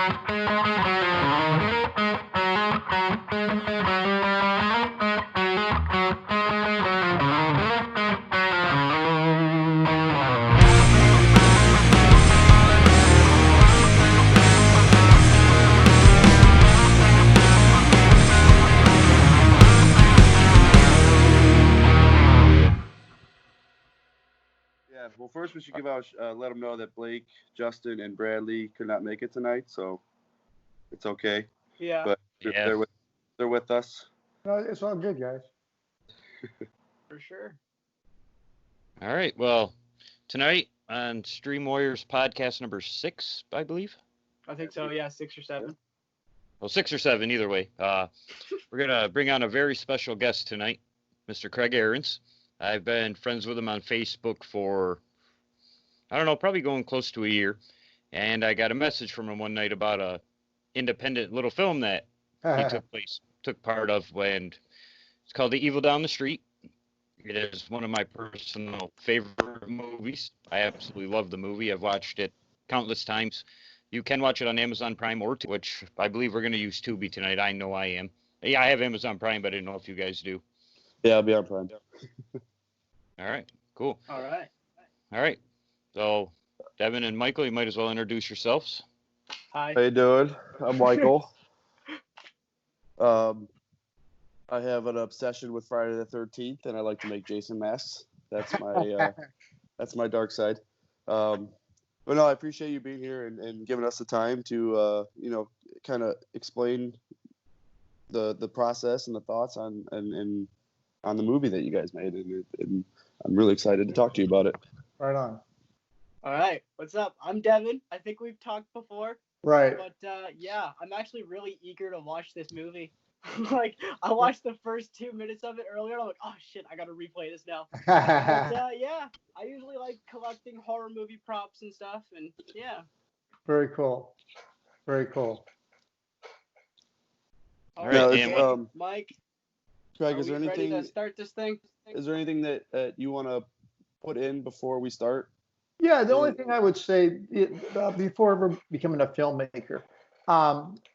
Yeah, well, first we should let them know that Blake, Justin, and Bradley could not make it tonight, so it's okay. Yeah. But Yeah. they're with us. No, it's all good, guys. For sure. All right. Well, tonight on Stream Warriors podcast number 6, I believe. I think so. Yeah, 6 or 7. Well, 6 or 7, either way. We're gonna bring on a very special guest tonight, Mr. Craig Ahrens. I've been friends with him on Facebook for, I don't know, probably going close to a year. And I got a message from him one night about a independent little film that he took part of, and it's called The Evil Down the Street. It is one of my personal favorite movies. I absolutely love the movie. I've watched it countless times. You can watch it on Amazon Prime or Tubi, which I believe we're going to use Tubi tonight. I know I am. Yeah, I have Amazon Prime, but I didn't know if you guys do. Yeah, I'll be on Prime. All right, cool. All right. All right. So, Devin and Michael, you might as well introduce yourselves. Hi. How you doing? I'm Michael. I have an obsession with Friday the 13th, and I like to make Jason masks. That's my dark side. But no, I appreciate you being here and giving us the time to kind of explain the process and the thoughts on the movie that you guys made, and I'm really excited to talk to you about it. Right on. All right. What's up? I'm Devin. I think we've talked before. Right. But yeah, I'm actually really eager to watch this movie. Like, I watched the first 2 minutes of it earlier. And I'm like, oh shit, I gotta replay this now. But yeah, I usually like collecting horror movie props and stuff, and yeah. Very cool. Very cool. All right, right, and Mike. Craig, Are is there we ready anything to start this thing? that you want to put in before we start? Yeah, the only thing I would say before ever becoming a filmmaker,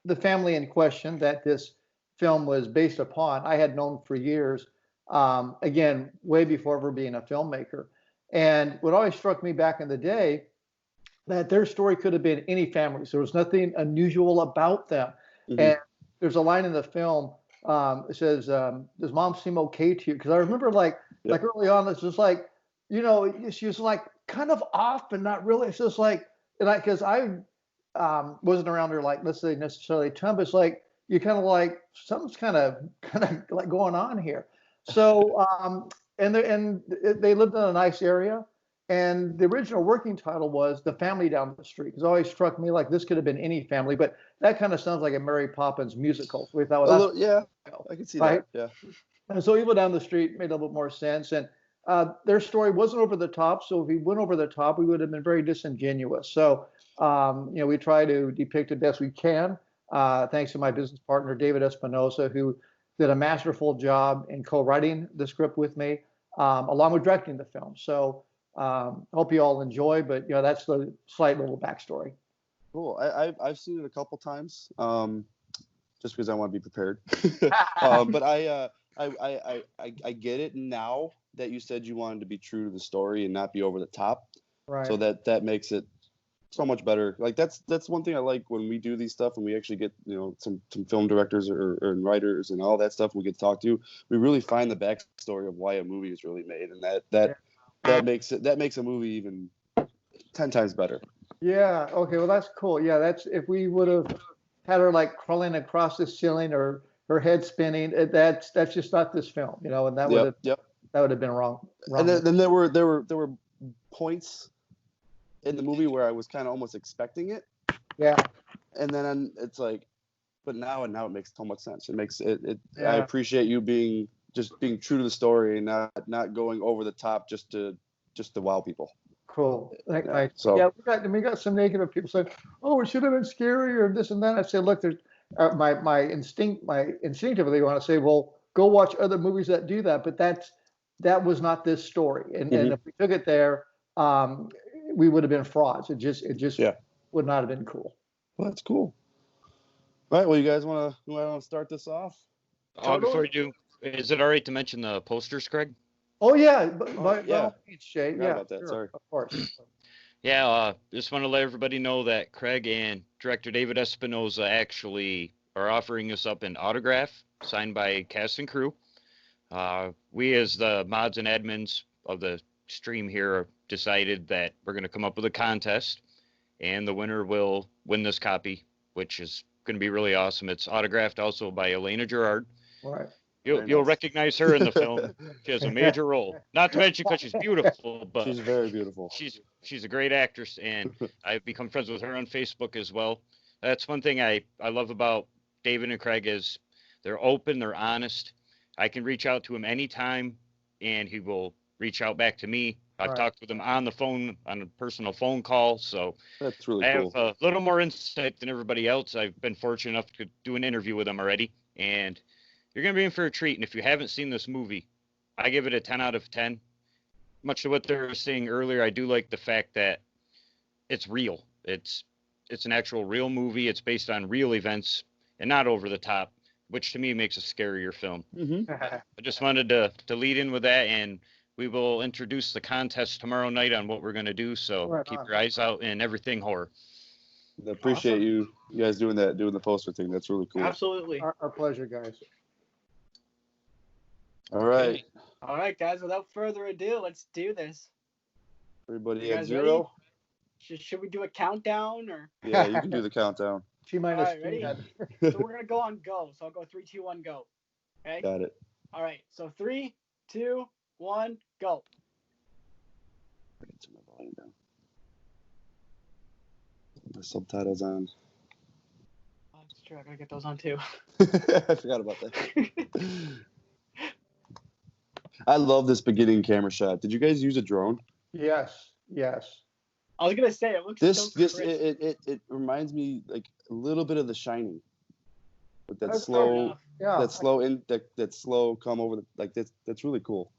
the family in question that this film was based upon, I had known for years, again, way before ever being a filmmaker. And what always struck me back in the day, that their story could have been any family. So there was nothing unusual about them. Mm-hmm. And there's a line in the film, it says, does mom seem okay to you? Because I remember like early on, it's just like, she was like kind of off, but not really. It's just like, because I wasn't around her, like, let's say necessarily a ton, but it's like, you kind of like, something's kind of like going on here. So, and they lived in a nice area. And the original working title was The Family Down the Street. It's always struck me like this could have been any family, but that kind of sounds like a Mary Poppins musical. So we thought, well, yeah, I can see right? that. Yeah. And so Evil Down the Street made a little bit more sense. And their story wasn't over the top. So if we went over the top, we would have been very disingenuous. So, we try to depict it best we can. Thanks to my business partner, David Espinosa, who did a masterful job in co-writing the script with me, along with directing the film. So, hope you all enjoy, but that's the slight little backstory. Cool. I've seen it a couple times, just because I want to be prepared. But I get it now that you said you wanted to be true to the story and not be over the top. Right. So that makes it so much better. Like that's one thing I like when we do these stuff and we actually get some film directors or writers and all that stuff we get to talk to. We really find the backstory of why a movie is really made, and that makes a movie even 10 times better. Yeah. Okay. Well, that's cool. Yeah. That's if we would have had her like crawling across the ceiling or her head spinning. That's just not this film, and that would have been wrong. And then there were points in the movie where I was kind of almost expecting it. Yeah. And then it's like, but now it makes so much sense. It makes it. Yeah. I appreciate you being true to the story and not going over the top just to wow people. Cool. Yeah. So we got some negative people saying, "Oh, it should have been scary," or this and that. I said, "Look, there's my instinctively want to say, well, go watch other movies that do that, but that was not this story. And if we took it there, we would have been frauds. It just would not have been cool." Well, that's cool. All right. Well, you guys want to start this off? Before you do, is it all right to mention the posters, Craig? Oh yeah, by yeah. all means, Shay. Forgot Yeah, about that. sure, Sorry. of course. Yeah, just want to let everybody know that Craig and director David Espinosa actually are offering us up an autograph signed by cast and crew. We, as the mods and admins of the stream here, decided that we're going to come up with a contest, and the winner will win this copy, which is going to be really awesome. It's autographed also by Elena Gerard. Right. You'll recognize her in the film. She has a major role. Not to mention because she's beautiful, but she's very beautiful. She's a great actress, and I've become friends with her on Facebook as well. That's one thing I love about David and Craig is they're open, they're honest. I can reach out to him anytime, and he will reach out back to me. I've talked with him on the phone, on a personal phone call, so that's really cool. I have a little more insight than everybody else. I've been fortunate enough to do an interview with him already, and you're going to be in for a treat. And if you haven't seen this movie, I give it a 10 out of 10. Much to what they were saying earlier, I do like the fact that it's real. It's an actual real movie. It's based on real events and not over the top, which to me makes a scarier film. Mm-hmm. I just wanted to lead in with that, and we will introduce the contest tomorrow night on what we're going to do. So keep your eyes out in everything horror. I appreciate you guys doing the poster thing. That's really cool. Absolutely. Our pleasure, guys. All right. Okay. All right, guys. Without further ado, let's do this. Everybody at 0. Should we do a countdown or? Yeah, you can do the countdown. T minus. All right, ready? So we're gonna go on go. So I'll go 3, 2, 1, go. Okay. Got it. All right. So 3, 2, 1, go. Turn my volume down. The subtitles on. Oh, that's true. I gotta get those on too. I forgot about that. I love this beginning camera shot. Did you guys use a drone? Yes. I was gonna say it looks so crisp. It reminds me like a little bit of The Shining, with that That's slow, Yeah. that slow come over that's really cool.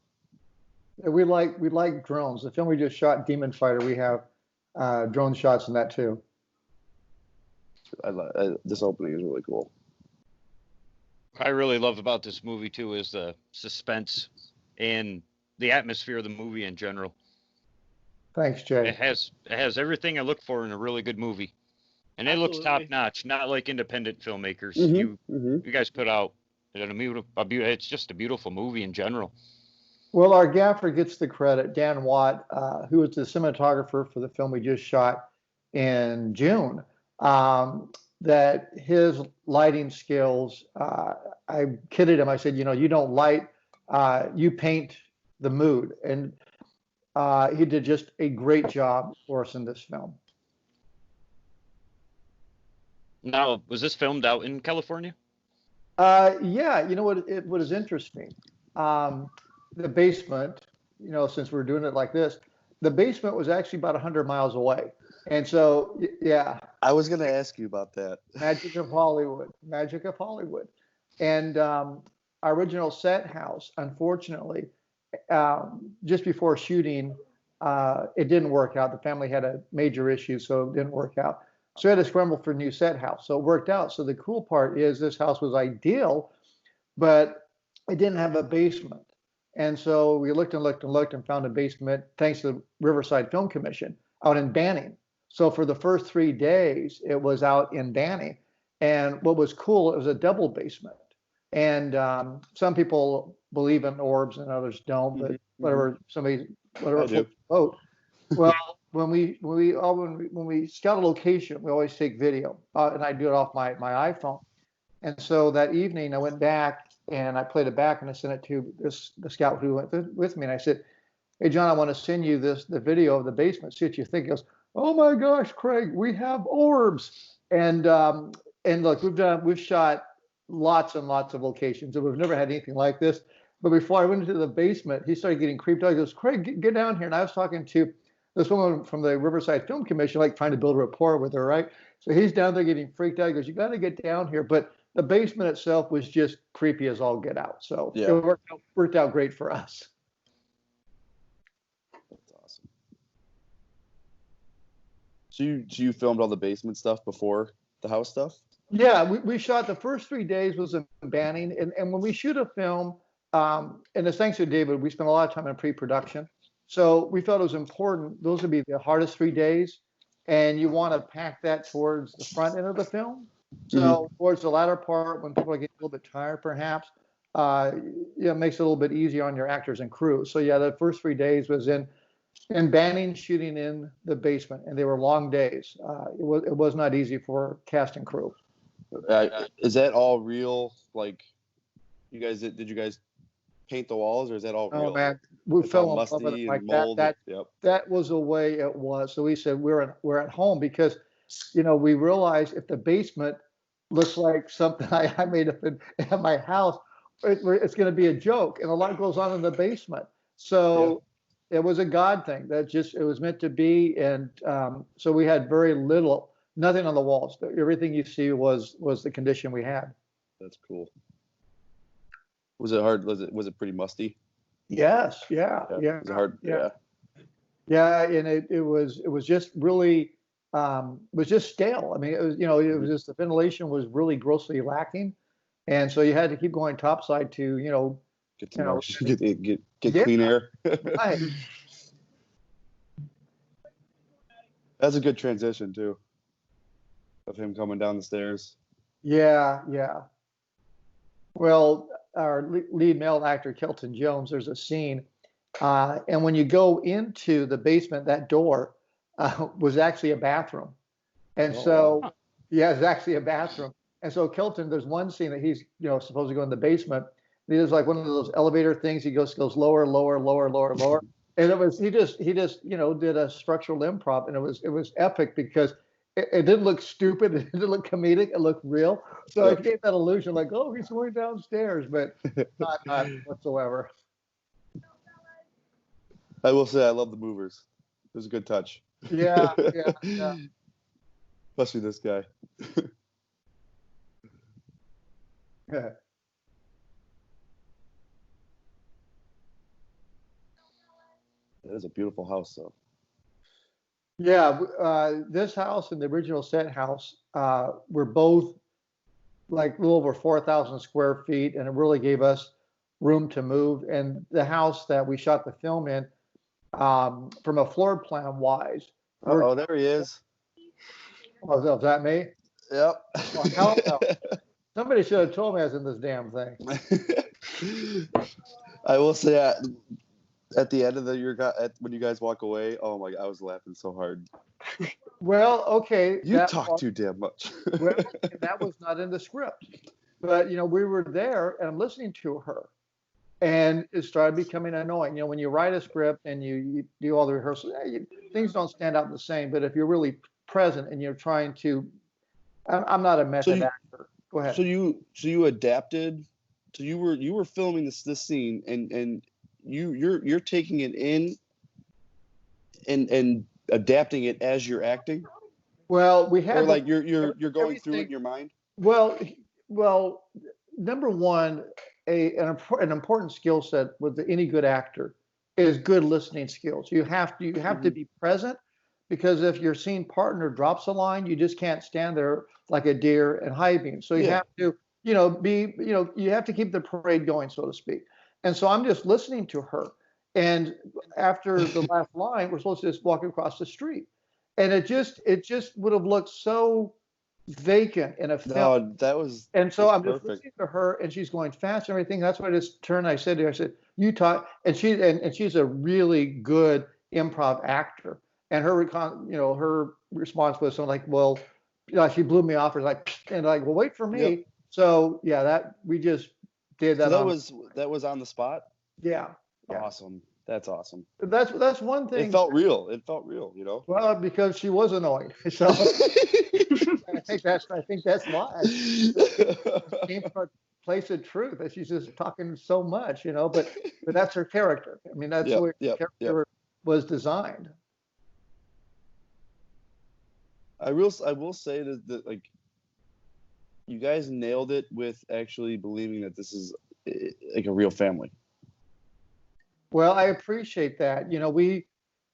We like drones. The film we just shot, Demon Fighter, we have drone shots in that too. This opening is really cool. What I really love about this movie too is the suspense and the atmosphere of the movie in general. Thanks, Jay. It has everything I look for in a really good movie, and it looks top notch. Not like independent filmmakers. You guys put out it's just a beautiful movie in general. Well, our gaffer gets the credit, Dan Watt, who was the cinematographer for the film we just shot in June. That his lighting skills, I kidded him. I said, you don't light, you paint the mood. And he did just a great job for us in this film. Now, was this filmed out in California? Yeah, what is interesting? The basement, since we're doing it like this, the basement was actually about 100 miles away. And so, yeah. I was going to ask you about that. Magic of Hollywood. And our original set house, unfortunately, just before shooting, it didn't work out. The family had a major issue, so it didn't work out. So we had to scramble for a new set house. So it worked out. So the cool part is this house was ideal, but it didn't have a basement. And so we looked and found a basement, thanks to the Riverside Film Commission, out in Banning. So for the first 3 days, it was out in Banning. And what was cool, it was a double basement. And some people believe in orbs and others don't, but whatever vote. Well, when we scout a location, we always take video, and I do it off my iPhone. And so that evening, I went back and I played it back and I sent it to the scout who went with me. And I said, "Hey, John, I want to send you the video of the basement. See what you think." He goes, "Oh my gosh, Craig, we have orbs." And look, we've shot lots and lots of locations, and we've never had anything like this. But before I went into the basement, he started getting creeped out. He goes, "Craig, get down here." And I was talking to this woman from the Riverside Film Commission, like trying to build a rapport with her, right? So he's down there getting freaked out. He goes, "You got to get down here." But the basement itself was just creepy as all get out. So It worked out great for us. That's awesome. So you filmed all the basement stuff before the house stuff? Yeah, we shot the first 3 days was in Banning, and when we shoot a film, and it's thanks to David, we spent a lot of time in pre-production. So we felt it was important. Those would be the hardest 3 days, and you want to pack that towards the front end of the film. So towards the latter part, when people are getting a little bit tired, perhaps, it makes it a little bit easier on your actors and crew. So yeah, the first 3 days was in Banning, shooting in the basement, and they were long days. It was not easy for cast and crew. Is that all real? Like, did you guys paint the walls, or is that all real? Oh man, we It's fell all in love with musty it like and mold. that. Yep. That was the way it was. So we said we're at home because, we realized if the basement looks like something I made up in my house, it's going to be a joke, and a lot goes on in the basement. So it was a God thing. It was meant to be, and so we had very little, nothing on the walls. Everything you see was the condition we had. That's cool. Was it hard? Was it pretty musty? Yes. Yeah. Was it hard? Yeah. Yeah, and it was just really was just stale. I mean, it was just the ventilation was really grossly lacking, and so you had to keep going topside to Get clean air. Right. That's a good transition too, of him coming down the stairs. Yeah. Well, our lead male actor Kelton Jones, there's a scene, and when you go into the basement, that door was actually a bathroom, and it's actually a bathroom. And so Kelton, there's one scene that he's supposed to go in the basement. And he does like one of those elevator things. He goes lower, lower, lower, lower, lower. And he just did a structural improv, and it was epic because it didn't look stupid, it didn't look comedic, it looked real. So it gave that illusion like, oh, he's going downstairs, but not whatsoever. I will say I love the movers. It was a good touch. Yeah. Especially this guy. Yeah. That is a beautiful house, though. Yeah, this house and the original set house were both like a little over 4,000 square feet, and it really gave us room to move. And the house that we shot the film in, from a floor plan wise. Oh, there he is. Was that me? Yep. Well, hell no. Somebody should have told me I was in this damn thing. I will say at the end of when you guys walk away, oh my God, I was laughing so hard. Well, okay. You talk too damn much. Well, that was not in the script. But, we were there and I'm listening to her. And it started becoming annoying. When you write a script and you do all the rehearsals, things don't stand out the same. But if you're really present and you're trying to, I'm not a method actor. Go ahead. So you adapted. So you were filming this scene and you're taking it in and adapting it as you're acting. Well, we had you're going through it in your mind. Well, number one, an important skill set with any good actor is good listening skills. You have to be present, because if your scene partner drops a line, you just can't stand there like a deer in high beams. So you have to, you have to keep the parade going, so to speak. And so I'm just listening to her. And after the last line, we're supposed to just walk across the street. And it just would have looked so vacant in a film. No, that was. And so I'm perfect. Just listening to her, and she's going fast and everything. That's why I just turned. I said to her, I said, "You talk." And she's a really good improv actor. And her response was something like, "Well, she blew me off." And like, "Well, wait for me." Yep. So yeah, that we just did that. So that was on the spot. Yeah. Awesome. That's awesome. That's one thing. It felt real. Well, because she was annoying. So I think that's why. It came from a place of truth that she's just talking so much, but that's her character. I mean, that's the way her character was designed. I will say that like you guys nailed it with actually believing that this is like a real family. Well, I appreciate that. We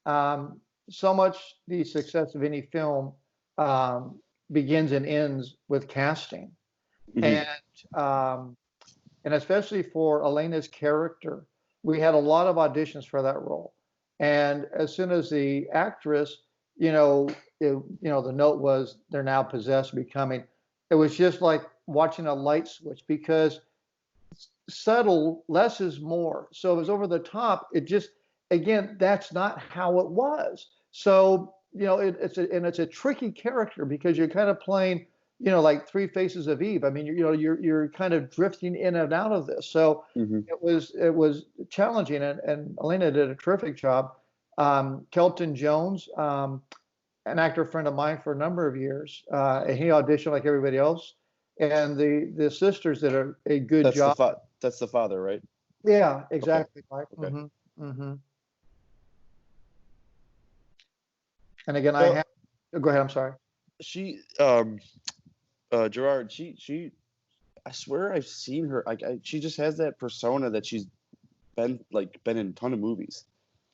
so much the success of any film begins and ends with casting. Mhm. And and especially for Elena's character, we had a lot of auditions for that role. And as soon as the actress, the note was they're now possessed, becoming. It was just like watching a light switch because subtle, less is more. So it was over the top. It just, again, that's not how it was. So, it's a tricky character because you're kind of playing, like three faces of Eve. I mean, you're kind of drifting in and out of this. So Mhm. it was challenging, and Elena did a terrific job. Kelton Jones, an actor friend of mine for a number of years, and he auditioned like everybody else. And the sisters did a good That's the job. that's the father, right? Yeah, Okay. exactly, Mike. Okay. And again, I So have. Go ahead. I'm sorry. she, Gerard, she, I swear I've seen her. She just has that persona that she's been in a ton of movies.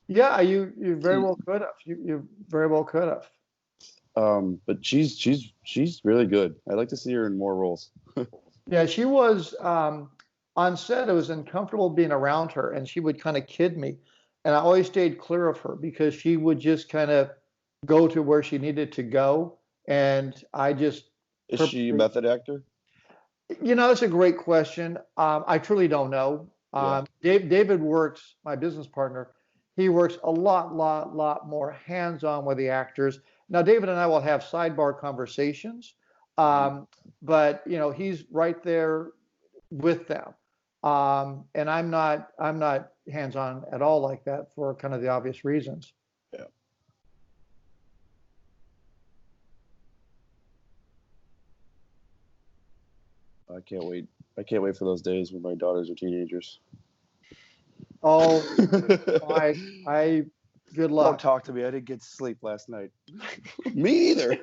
Yeah, you very She, well could have. You very well could have. but she's really good. I'd like to see her in more roles. Yeah, she was on set. It was uncomfortable being around her, and she would kind of kid me, and I always stayed clear of her because she would just kind of go to where she needed to go, and I just Is she a purposely. method actor? That's a great question. I truly don't know. Yeah. David works, my business partner. He works a lot more hands-on with the actors. Now, David and I will have sidebar conversations, Mhm. but he's right there with them. And I'm not hands-on at all like that for kind of the obvious reasons. Yeah. I can't wait. I can't wait for those days when my daughters are teenagers. Oh, I good Don't luck. talk to me. I didn't get sleep last night. Me either.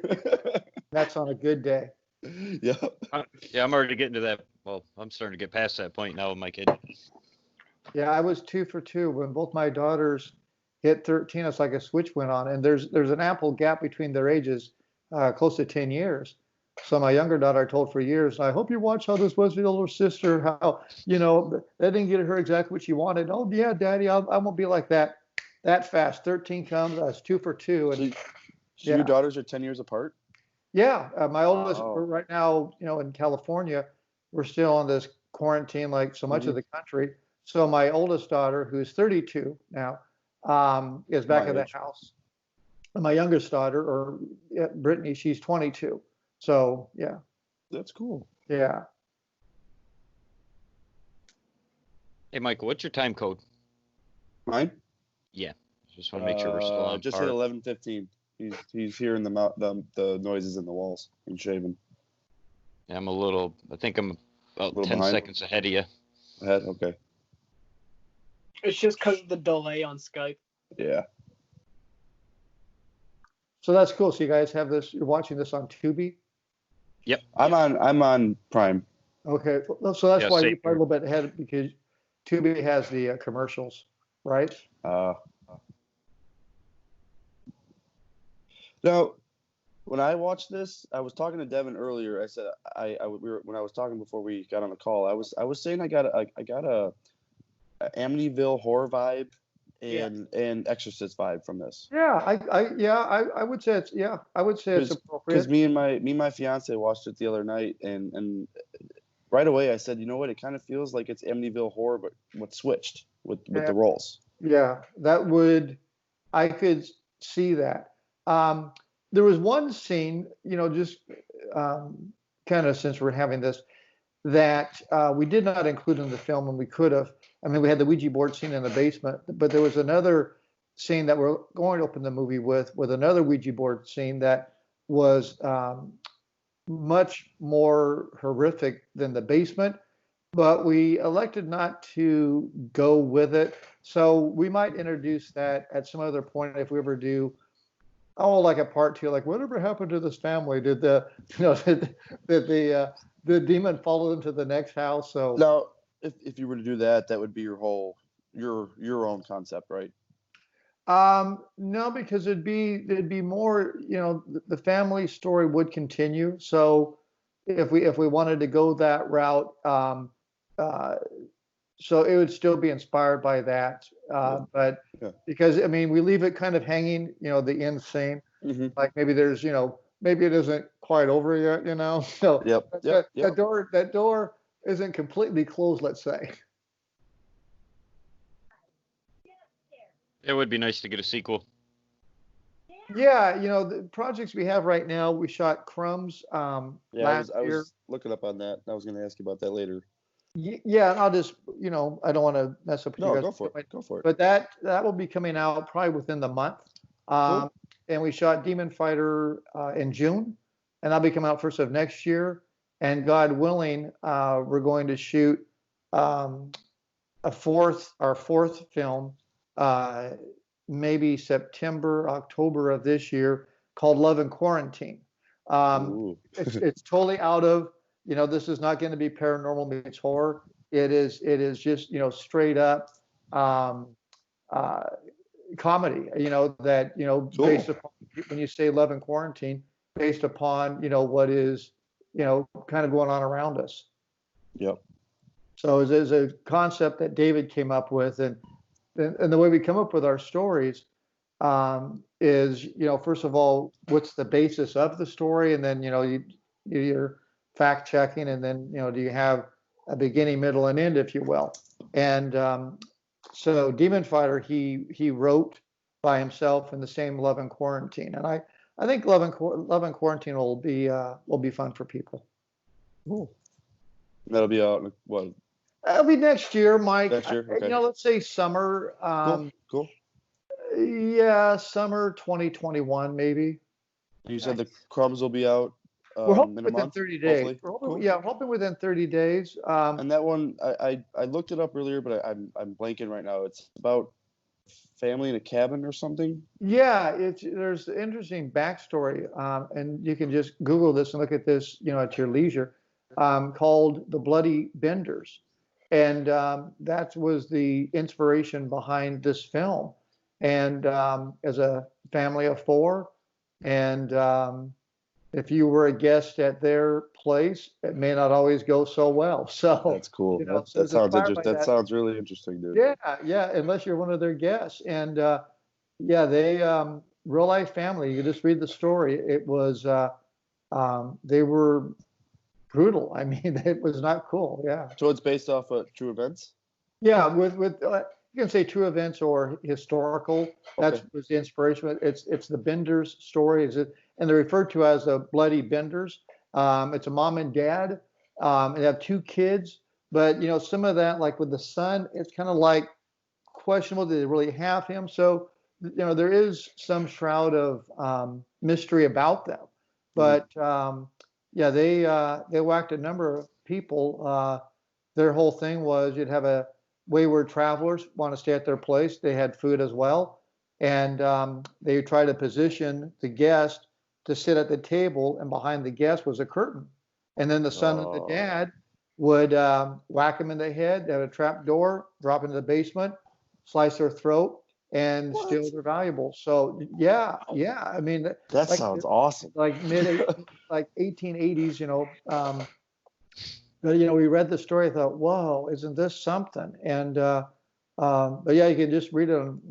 That's on a good day. Yep. Yeah, I'm already getting to that. Well, I'm starting to get past that point now with my kid. Yeah, I was 2 for 2 when both my daughters hit 13. It's like a switch went on, and there's an ample gap between their ages, close to 10 years. So my younger daughter I told for years, I hope you watch how this was with your older sister, how that didn't get her exactly what she wanted. Oh yeah, Daddy, I won't be like that fast. 13 comes, I was 2 for 2, and So your yeah, daughters are 10 years apart? yeah. My oldest, we're Wow. right now, in California, we're still on this quarantine like so much of Hmm. the country. So my oldest daughter, who's 32 now, is back My at the age. house. And my youngest daughter, or Brittany, she's 22. So yeah, That's cool. yeah. Hey, Michael, what's your time code? Mine? Yeah, just want to make sure we're still on Just hit par. 11:15. He's hearing the noises in the walls and shaving. Yeah, I think I'm A about little 10 behind. seconds ahead of you. Ahead. Okay. It's just because of the delay on Skype. Yeah. So that's cool. So you guys have this. You're watching this on Tubi. Yep. I'm on Prime. Okay. So that's Yeah, why same you're probably a little bit ahead because Tubi has the commercials, right? Uh, Now, when I watched this, I was talking to Devin earlier. I said when I was talking before we got on the call, I was saying I got a Amityville horror vibe Yeah. and Exorcist vibe from this. Yeah. I would say it's I would say it's Because appropriate. me and my fiance watched it the other night, and right away I said, you know what, it kind of feels like it's Amityville horror, but what's switched with Yeah. the roles. Yeah. I could see that. Um, there was one scene, just kind of since we're having this, that we did not include in the film, and we could have. I mean, we had the Ouija board scene in the basement, but there was another scene that we're going to open the movie with another Ouija board scene that was much more horrific than the basement, but we elected not to go with it. So we might introduce that at some other point if we ever do. Oh, like a part 2, like whatever happened to this family? Did the demon follow them to the next house? So Now, if you were to do that, that would be your own concept, right? No, because it'd be more, the family story would continue. So if we wanted to go that route, uh, so it would still be inspired by that. But Yeah. because I mean, we leave it kind of hanging, the end same. Hmm. Like maybe there's, maybe it isn't quite over yet. So Yep. Yep. that, Yep. that door isn't completely closed, let's say. It would be nice to get a sequel. Yeah, the projects we have right now, we shot Crumbs Yeah. last I year. was looking up on that. I was going to ask you about that later. Yeah, and I'll just, I don't want to mess up with you No, guys. go for it. Go for it. But that will be coming out probably within the month. Cool. And we shot Demon Fighter in June, and that'll be coming out first of next year. And God willing, we're going to shoot um, our fourth film, uh, maybe September, October of this year, called Love and Quarantine. Ooh. It's totally out of, this is not going to be paranormal meets horror. It is just, straight up um, uh, comedy, that, Cool. based upon, when you say Love and Quarantine, based upon, what is, kind of going on around us. Yep. So it's a concept that David came up with, and the way we come up with our stories is, first of all, what's the basis of the story, and then, you're fact checking, and then, do you have a beginning, middle, and end, if you will. And so Demon Fighter, he wrote by himself in the same Love and Quarantine, and I think Love and Quarantine will be fun for people. Cool. That'll be out what? That'll be next year, Mike. Next year. Okay. Let's say summer. Cool. Yeah, summer 2021, maybe. You said the Crumbs will be out We're hoping in a within month. 30 days. Hopefully. We're hoping, Cool. yeah, hoping within 30 days. And that one, I looked it up earlier, but I'm blanking right now. It's about family in a cabin or something. Yeah, there's interesting backstory, and you can just Google this and look at this, at your leisure, called The Bloody Benders. And that was the inspiration behind this film. And as a family of four, and if you were a guest at their place, it may not always go so well. So That's cool. so That it's sounds inspired by interesting. That sounds really interesting, dude. Yeah, unless you're one of their guests. And yeah, they real life family. You just read the story. It was they were brutal. I mean, it was not cool. Yeah. So it's based off of true events. Yeah, with you can say true events or historical. That Okay. was the inspiration. It's the Benders story. And they're referred to as the Bloody Benders. It's a mom and dad. They have two kids, but some of that, like with the son, it's kind of like questionable. Did they really have him? So there is some shroud of mystery about them. But yeah, they whacked a number of people. Their whole thing was you'd have a wayward travelers want to stay at their place. They had food as well, and they tried to position the guest to sit at the table, and behind the guest was a curtain. And then the son and the dad would whack them in the head. They had a trap door, drop into the basement, slice their throat, and steal their valuables. So yeah. I mean, That like, sounds awesome. like like 1880s, But we read the story, thought, whoa, isn't this something? And but yeah, you can just read it on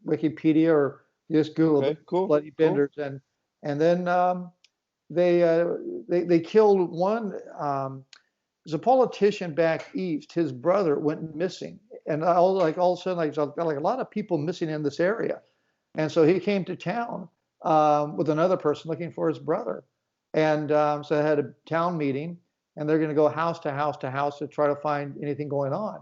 Wikipedia, or just Google Okay, cool. Bloody Benders, and then they killed one. There's a politician back east. His brother went missing, and all of a sudden, like a lot of people missing in this area, and so he came to town with another person looking for his brother, and so they had a town meeting, and they're going to go house to house to house to try to find anything going on,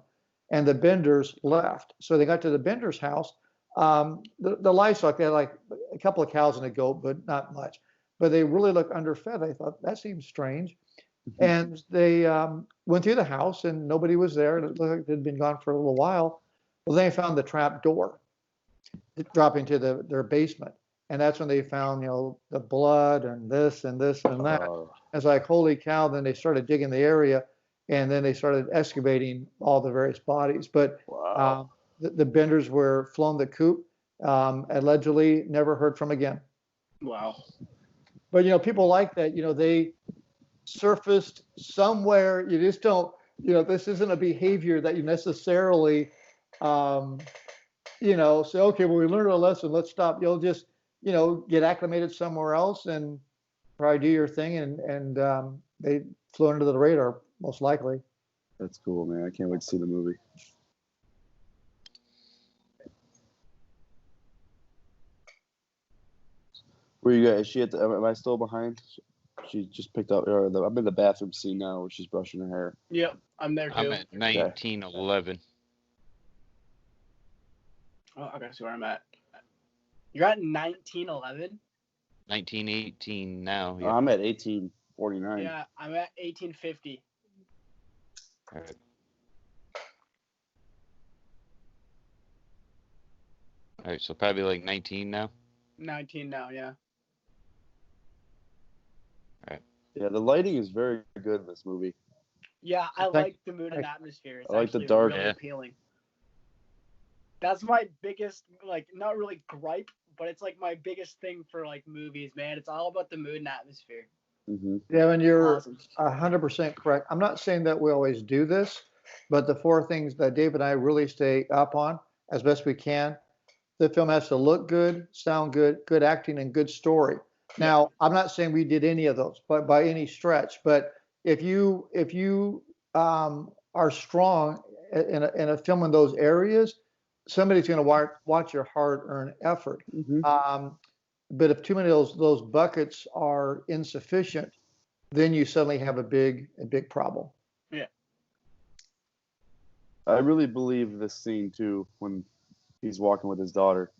and the Benders left. So they got to the Benders' house. The livestock, they had like a couple of cows and a goat, but not much. But they really looked underfed. They thought that seems strange. And they went through the house and nobody was there. It looked like it had been gone for a little while. Well, then they found the trap door dropping to their basement. And that's when they found, the blood and this and this and that. It's like, holy cow. Then they started digging the area, and then they started excavating all the various bodies. But the Benders were flown the coop, Allegedly never heard from again. Wow. But, people like that, they surfaced somewhere. You just don't, this isn't a behavior that you necessarily, say, okay, well, we learned a lesson, let's stop. You'll just, get acclimated somewhere else and probably do your thing. And they flew under the radar, most likely. That's cool, man. I can't wait to see the movie. Where you guys? Is she am I still behind? She just picked up. I'm in the bathroom scene now where she's brushing her hair. Yep, I'm there too. I'm at 1911. Oh, I gotta see where I'm at. You're at 1911? 1918 now. Yeah. I'm at 1849. Yeah, I'm at 1850. All right. All right, so probably like 19 now. 19 now, yeah. Yeah, the lighting is very good in this movie. Yeah, I like the mood and atmosphere. It's I like the actually dark. really appealing. That's my biggest, not really gripe, but it's like my biggest thing for movies, man. It's all about the mood and atmosphere. Mm-hmm. Yeah, and you're Awesome. 100% correct. I'm not saying that we always do this, but the four things that Dave and I really stay up on as best we can. The film has to look good, sound good, good acting, and good story. Now, I'm not saying we did any of those, but by any stretch. But if you are strong in a film in those areas, somebody's going to watch your hard-earned effort. Mm-hmm. But if too many of those buckets are insufficient, then you suddenly have a big problem. Yeah. I really believe this scene too when he's walking with his daughter.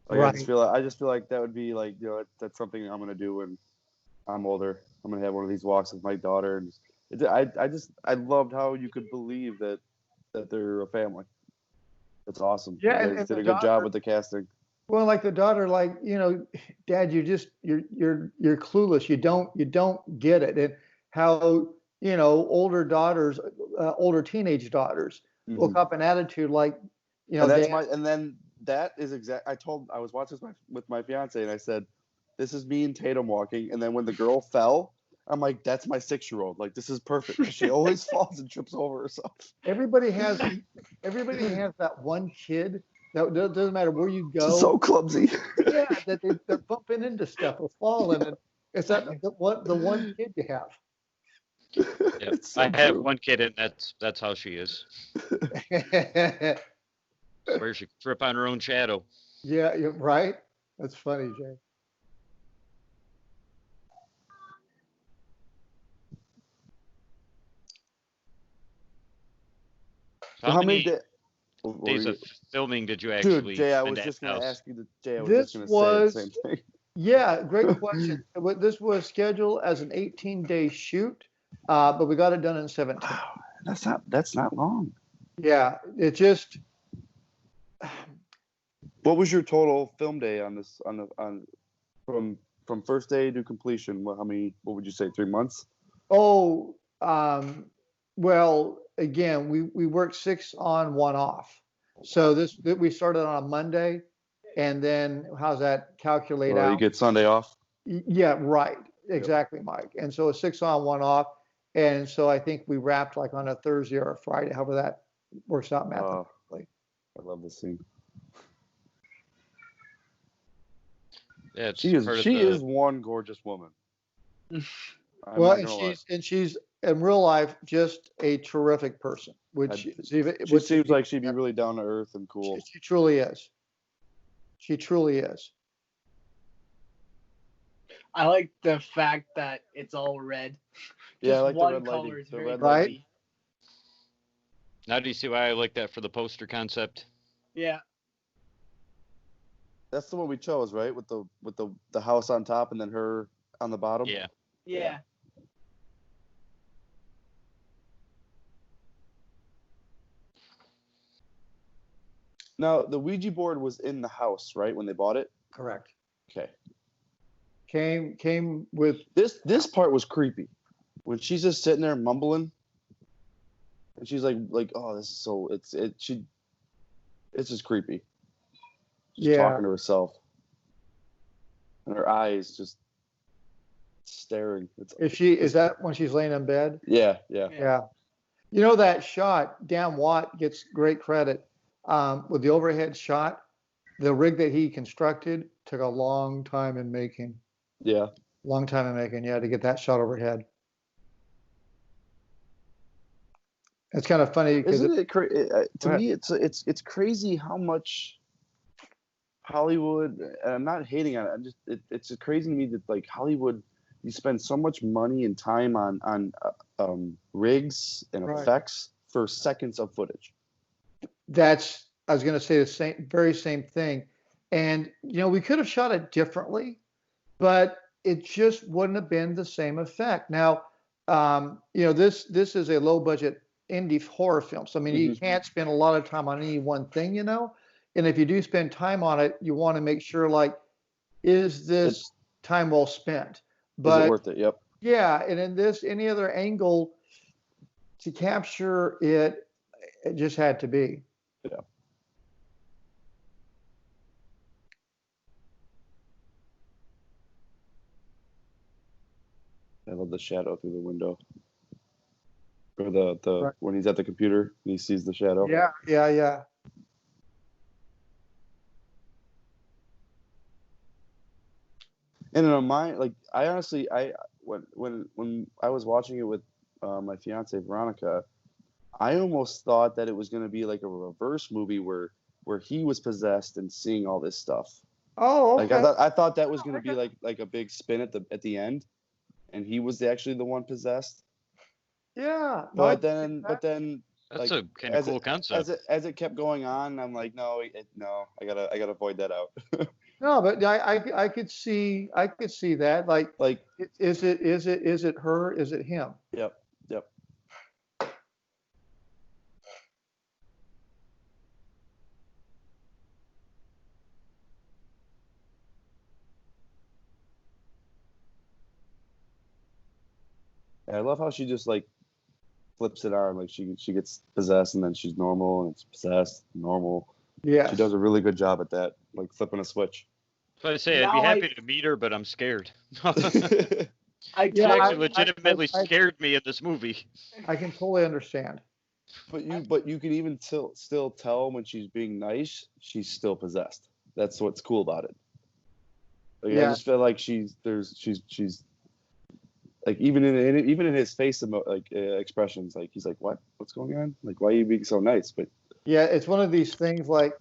Right. I just feel like that would be that's something I'm gonna do when I'm older. I'm gonna have one of these walks with my daughter, and I loved how you could believe that they're a family. That's awesome. Yeah, you guys did a good job with the casting. Well, like the daughter, Dad, you're clueless. You don't get it. And how older daughters, older teenage daughters, will come up an attitude like, And that's Dad, and then that is exact. I was watching this with my fiance, and I said, "This is me and Tatum walking." And then when the girl fell, I'm like, "That's my 6-year-old. Like, this is perfect." She always falls and trips over herself. everybody has that one kid that doesn't matter where you go. So clumsy. Yeah, that they're bumping into stuff or falling, and it's the one kid you have. Yep. So I have true. one kid, and that's how she is. Where she trip on her own shadow. Yeah, you're right. That's funny, Jay. So how many days you, of filming did you actually Dude, Jay, I spend was at just the going to house? ask you. Jay, I was This just going to was- say the same thing. Yeah, great question. This was scheduled as an 18-day shoot, but we got it done in 17. Wow, that's not long. Yeah, it just What was your total film day on this from first day to completion? What would you say? 3 months? well, again, we worked 6 on, 1 off. So we started on a Monday, and then how's that calculate out? You get Sunday off. Yeah, right. Exactly, Mike. And so a 6 on, 1 off. And so I think we wrapped on a Thursday or a Friday, however that works out mathematically. I love this scene. Yeah, it's She is one gorgeous woman. Well, and she's in real life just a terrific person. She seems like she'd be really down to earth and cool. She truly is. She truly is. I like the fact that it's all red. Yeah, I like one the red color lighting. is The very red Right? lighting. Now do you see why I like that for the poster concept? Yeah. That's the one we chose, right? With the house on top and then her on the bottom. Yeah. Yeah. Now the Ouija board was in the house, right, when they bought it? Correct. Okay. Came with This part was creepy. When she's just sitting there mumbling, and she's like, oh, this is so it's just creepy. just talking to herself, and her eyes just staring. Is that when she's laying in bed? Yeah. Yeah. You know that shot, Dan Watt gets great credit with the overhead shot. The rig that he constructed took a long time in making. Yeah. Long time in making, yeah, to get that shot overhead. It's kind of funny because Isn't it to me? It's crazy how much Hollywood. And I'm not hating on it. It's just crazy to me that like Hollywood, you spend so much money and time on rigs and effects for seconds of footage. I was going to say the very same thing. And, we could have shot it differently, but it just wouldn't have been the same effect. Now, this is a low budget indie horror film. So, I mean, you can't spend a lot of time on any one thing, and if you do spend time on it, you want to make sure, like, is this time well spent? But is it worth it? Yep. Yeah. And in any other angle to capture it, it just had to be. Yeah. I love the shadow through the window. Or the when he's at the computer and he sees the shadow. Yeah. And in my like, I honestly, when I was watching it with my fiance Veronica, I almost thought that it was going to be like a reverse movie where he was possessed and seeing all this stuff. Oh, okay. Like I thought that was going to be like a big spin at the end, and he was actually the one possessed. Yeah. But then that's like, a kind of cool concept. As it kept going on, I'm like, no, I gotta avoid that out. No, but I could see that. Like, is it her? Is it him? Yep. I love how she just like flips it on, like she gets possessed and then she's normal and it's possessed, normal. Yeah. She does a really good job at that, like flipping a switch. So I'd say I'd be happy to meet her, but I'm scared. She actually legitimately scared me in this movie. I can totally understand. But you can even still tell when she's being nice, she's still possessed. That's what's cool about it. Like, I just feel like she's like even in his face expressions, like he's like, what's going on? Like, why are you being so nice? But yeah, it's one of these things like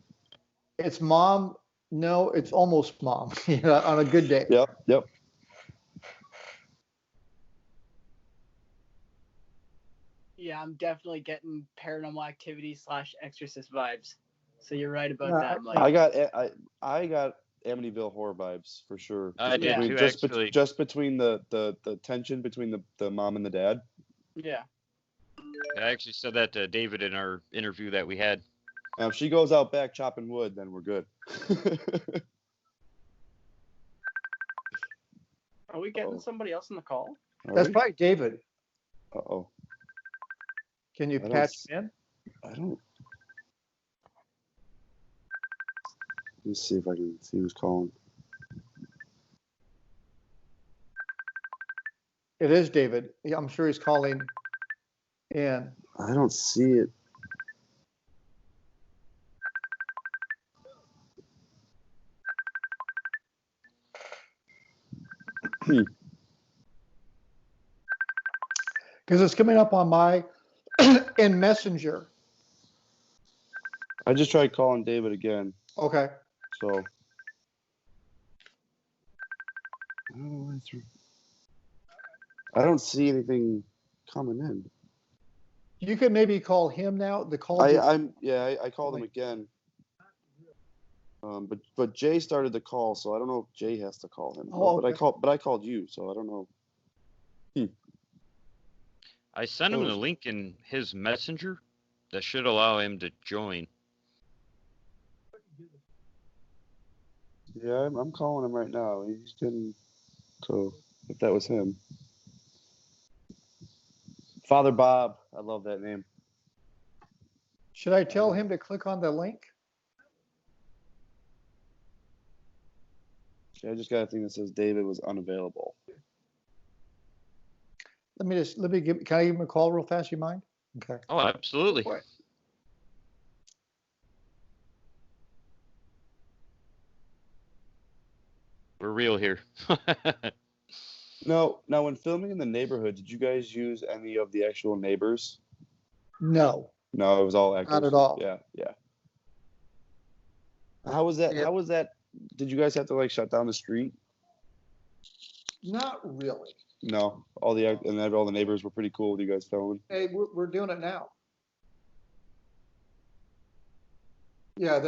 it's mom. No, it's almost mom. On a good day. Yep. Yeah, I'm definitely getting Paranormal Activity / Exorcist vibes. So you're right about that, Mike. I got Amityville Horror vibes for sure. I did too, actually. Just between the tension between the mom and the dad. Yeah. I actually said that to David in our interview that we had. Now, if she goes out back chopping wood, then we're good. Are we getting somebody else on the call? That's probably David. Uh-oh. Can you patch him in? I don't. Let's see if I can see who's calling. It is David. I'm sure he's calling in. I don't see it. Because it's coming up on my in Messenger. I just tried calling David again. Okay. So. I don't see anything coming in. You could maybe call him now. The call. I called him again. But Jay started the call, so I don't know if Jay has to call him. Oh, okay. But I called you, so I don't know. I sent him the link in his messenger. That should allow him to join. Yeah, I'm calling him right now. He's getting. So if that was him. Father Bob. I love that name. Should I tell him to click on the link? I just got a thing that says David was unavailable. Can I give him a call real fast? You mind? Okay. Oh, absolutely. Right. We're real here. No, now when filming in the neighborhood, did you guys use any of the actual neighbors? No, No, it was all actors. not at all. Yeah. How was that? Yeah. How was that? Did you guys have to like shut down the street? Not really. No, all the neighbors were pretty cool with you guys filming. Hey, we're doing it now. Yeah,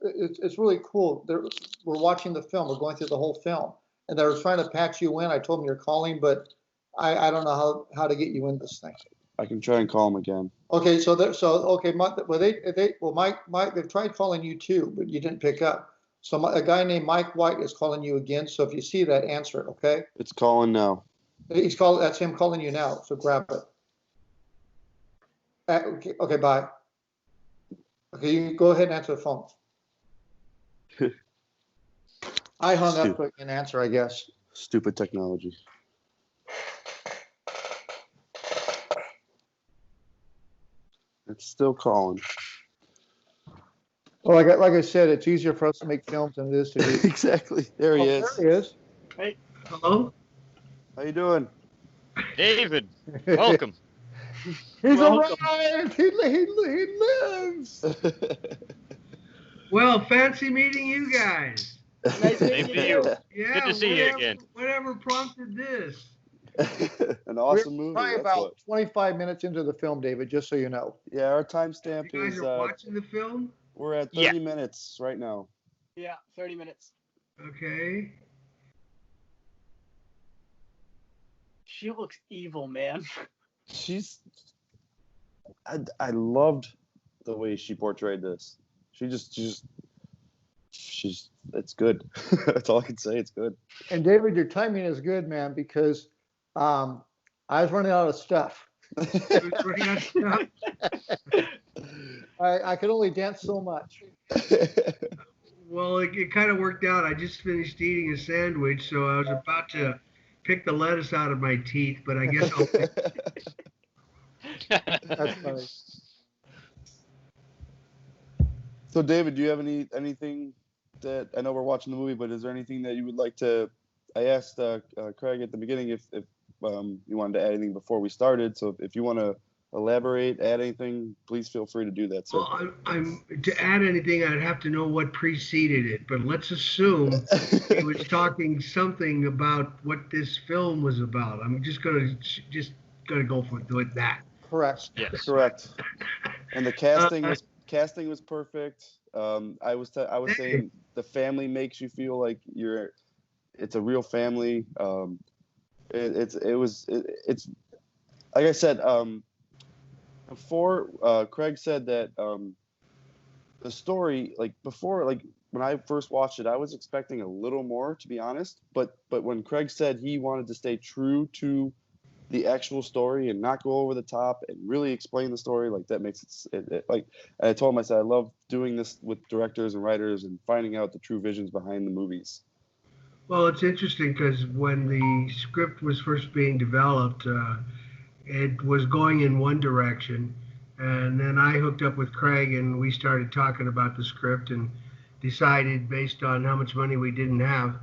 it's really cool. We're watching the film. We're going through the whole film, and they were trying to patch you in. I told them you're calling, but I don't know how to get you in this thing. I can try and call them again. Okay, Mike, they've tried calling you too, but you didn't pick up. So a guy named Mike White is calling you again. So if you see that, answer it. Okay. It's calling now. That's him calling you now. So grab it. Okay, bye. Okay, you can go ahead and answer the phone. I hung up so you can answer, I guess. Stupid technology. It's still calling. Well, like I said, it's easier for us to make films than it is to do. Exactly. There he is. There he is. Hey. Hello? How you doing? David, welcome. He's arrived. He lives. Well, fancy meeting you guys. Nice Same meeting to you. you. Yeah, Good to see you again. Whatever prompted this? An awesome movie. Probably that's about what. 25 minutes into the film, David, just so you know. Yeah, our timestamp You guys is are watching the film? we're at 30 minutes right now. Yeah, 30 minutes. Okay. She looks evil, man. I loved the way she portrayed this. It's good. That's all I can say. It's good. And David, your timing is good, man, because I was running out of stuff. I could only dance so much. Well, it kind of worked out. I just finished eating a sandwich, so I was about to pick the lettuce out of my teeth, but I guess I'll pick That's funny. So, David, do you have anything that I know we're watching the movie, but is there anything that you would like to? I asked Craig at the beginning if you wanted to add anything before we started. So, if you want to elaborate, add anything, please feel free to do that. So, Well, I'm to add anything, I'd have to know what preceded it. But let's assume he was talking something about what this film was about. I'm just gonna go for it. That. Correct. Yes. correct. And the casting was perfect. I was saying the family makes you feel like it's a real family. It's like I said before. Craig said that the story, like before, like when I first watched it, I was expecting a little more, to be honest. But when Craig said he wanted to stay true to the actual story and not go over the top and really explain the story, like that makes it like I told him, I said I love doing this with directors and writers and finding out the true visions behind the movies. Well, it's interesting because when the script was first being developed, it was going in one direction, and then I hooked up with Craig and we started talking about the script and decided, based on how much money we didn't have,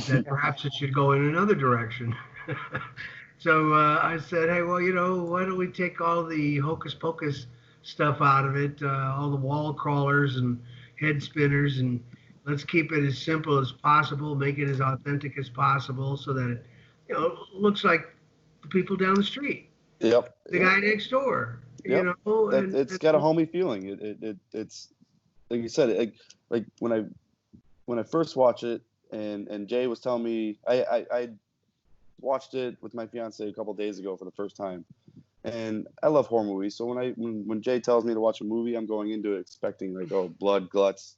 that perhaps it should go in another direction. So I said, hey, well, why don't we take all the hocus pocus stuff out of it, all the wall crawlers and head spinners, and let's keep it as simple as possible, make it as authentic as possible so that it, looks like the people down the street. Yep. The guy next door. Yep. It's got a homey feeling. It's like you said, like when I first watched it and Jay was telling me, I watched it with my fiance a couple days ago for the first time, and I love horror movies. So when Jay tells me to watch a movie, I'm going into it expecting like, oh, blood, guts,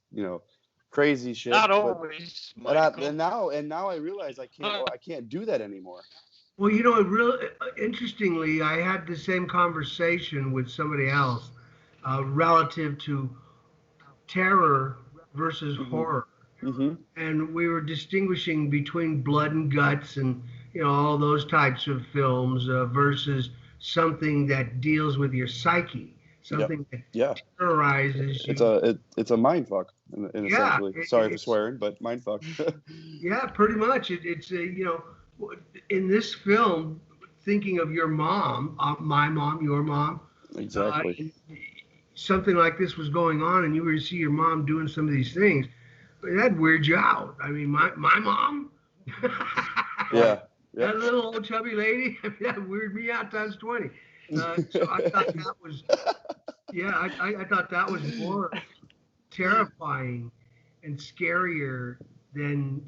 crazy shit. Not always. And now I realize I can't do that anymore. Well, really interestingly, I had the same conversation with somebody else relative to terror versus horror. and we were distinguishing between blood and guts and all those types of films versus something that deals with your psyche, something that terrorizes you. It's a mind fuck, essentially. Sorry for swearing, but mind fuck. Yeah, pretty much. It's in this film, thinking of your mom, my mom, your mom. Exactly. Something like this was going on, and you were to see your mom doing some of these things, that'd weird you out. I mean, my mom. Yeah. That little old chubby lady, that weirded me out times 20. So I thought that was, I thought that was more terrifying and scarier than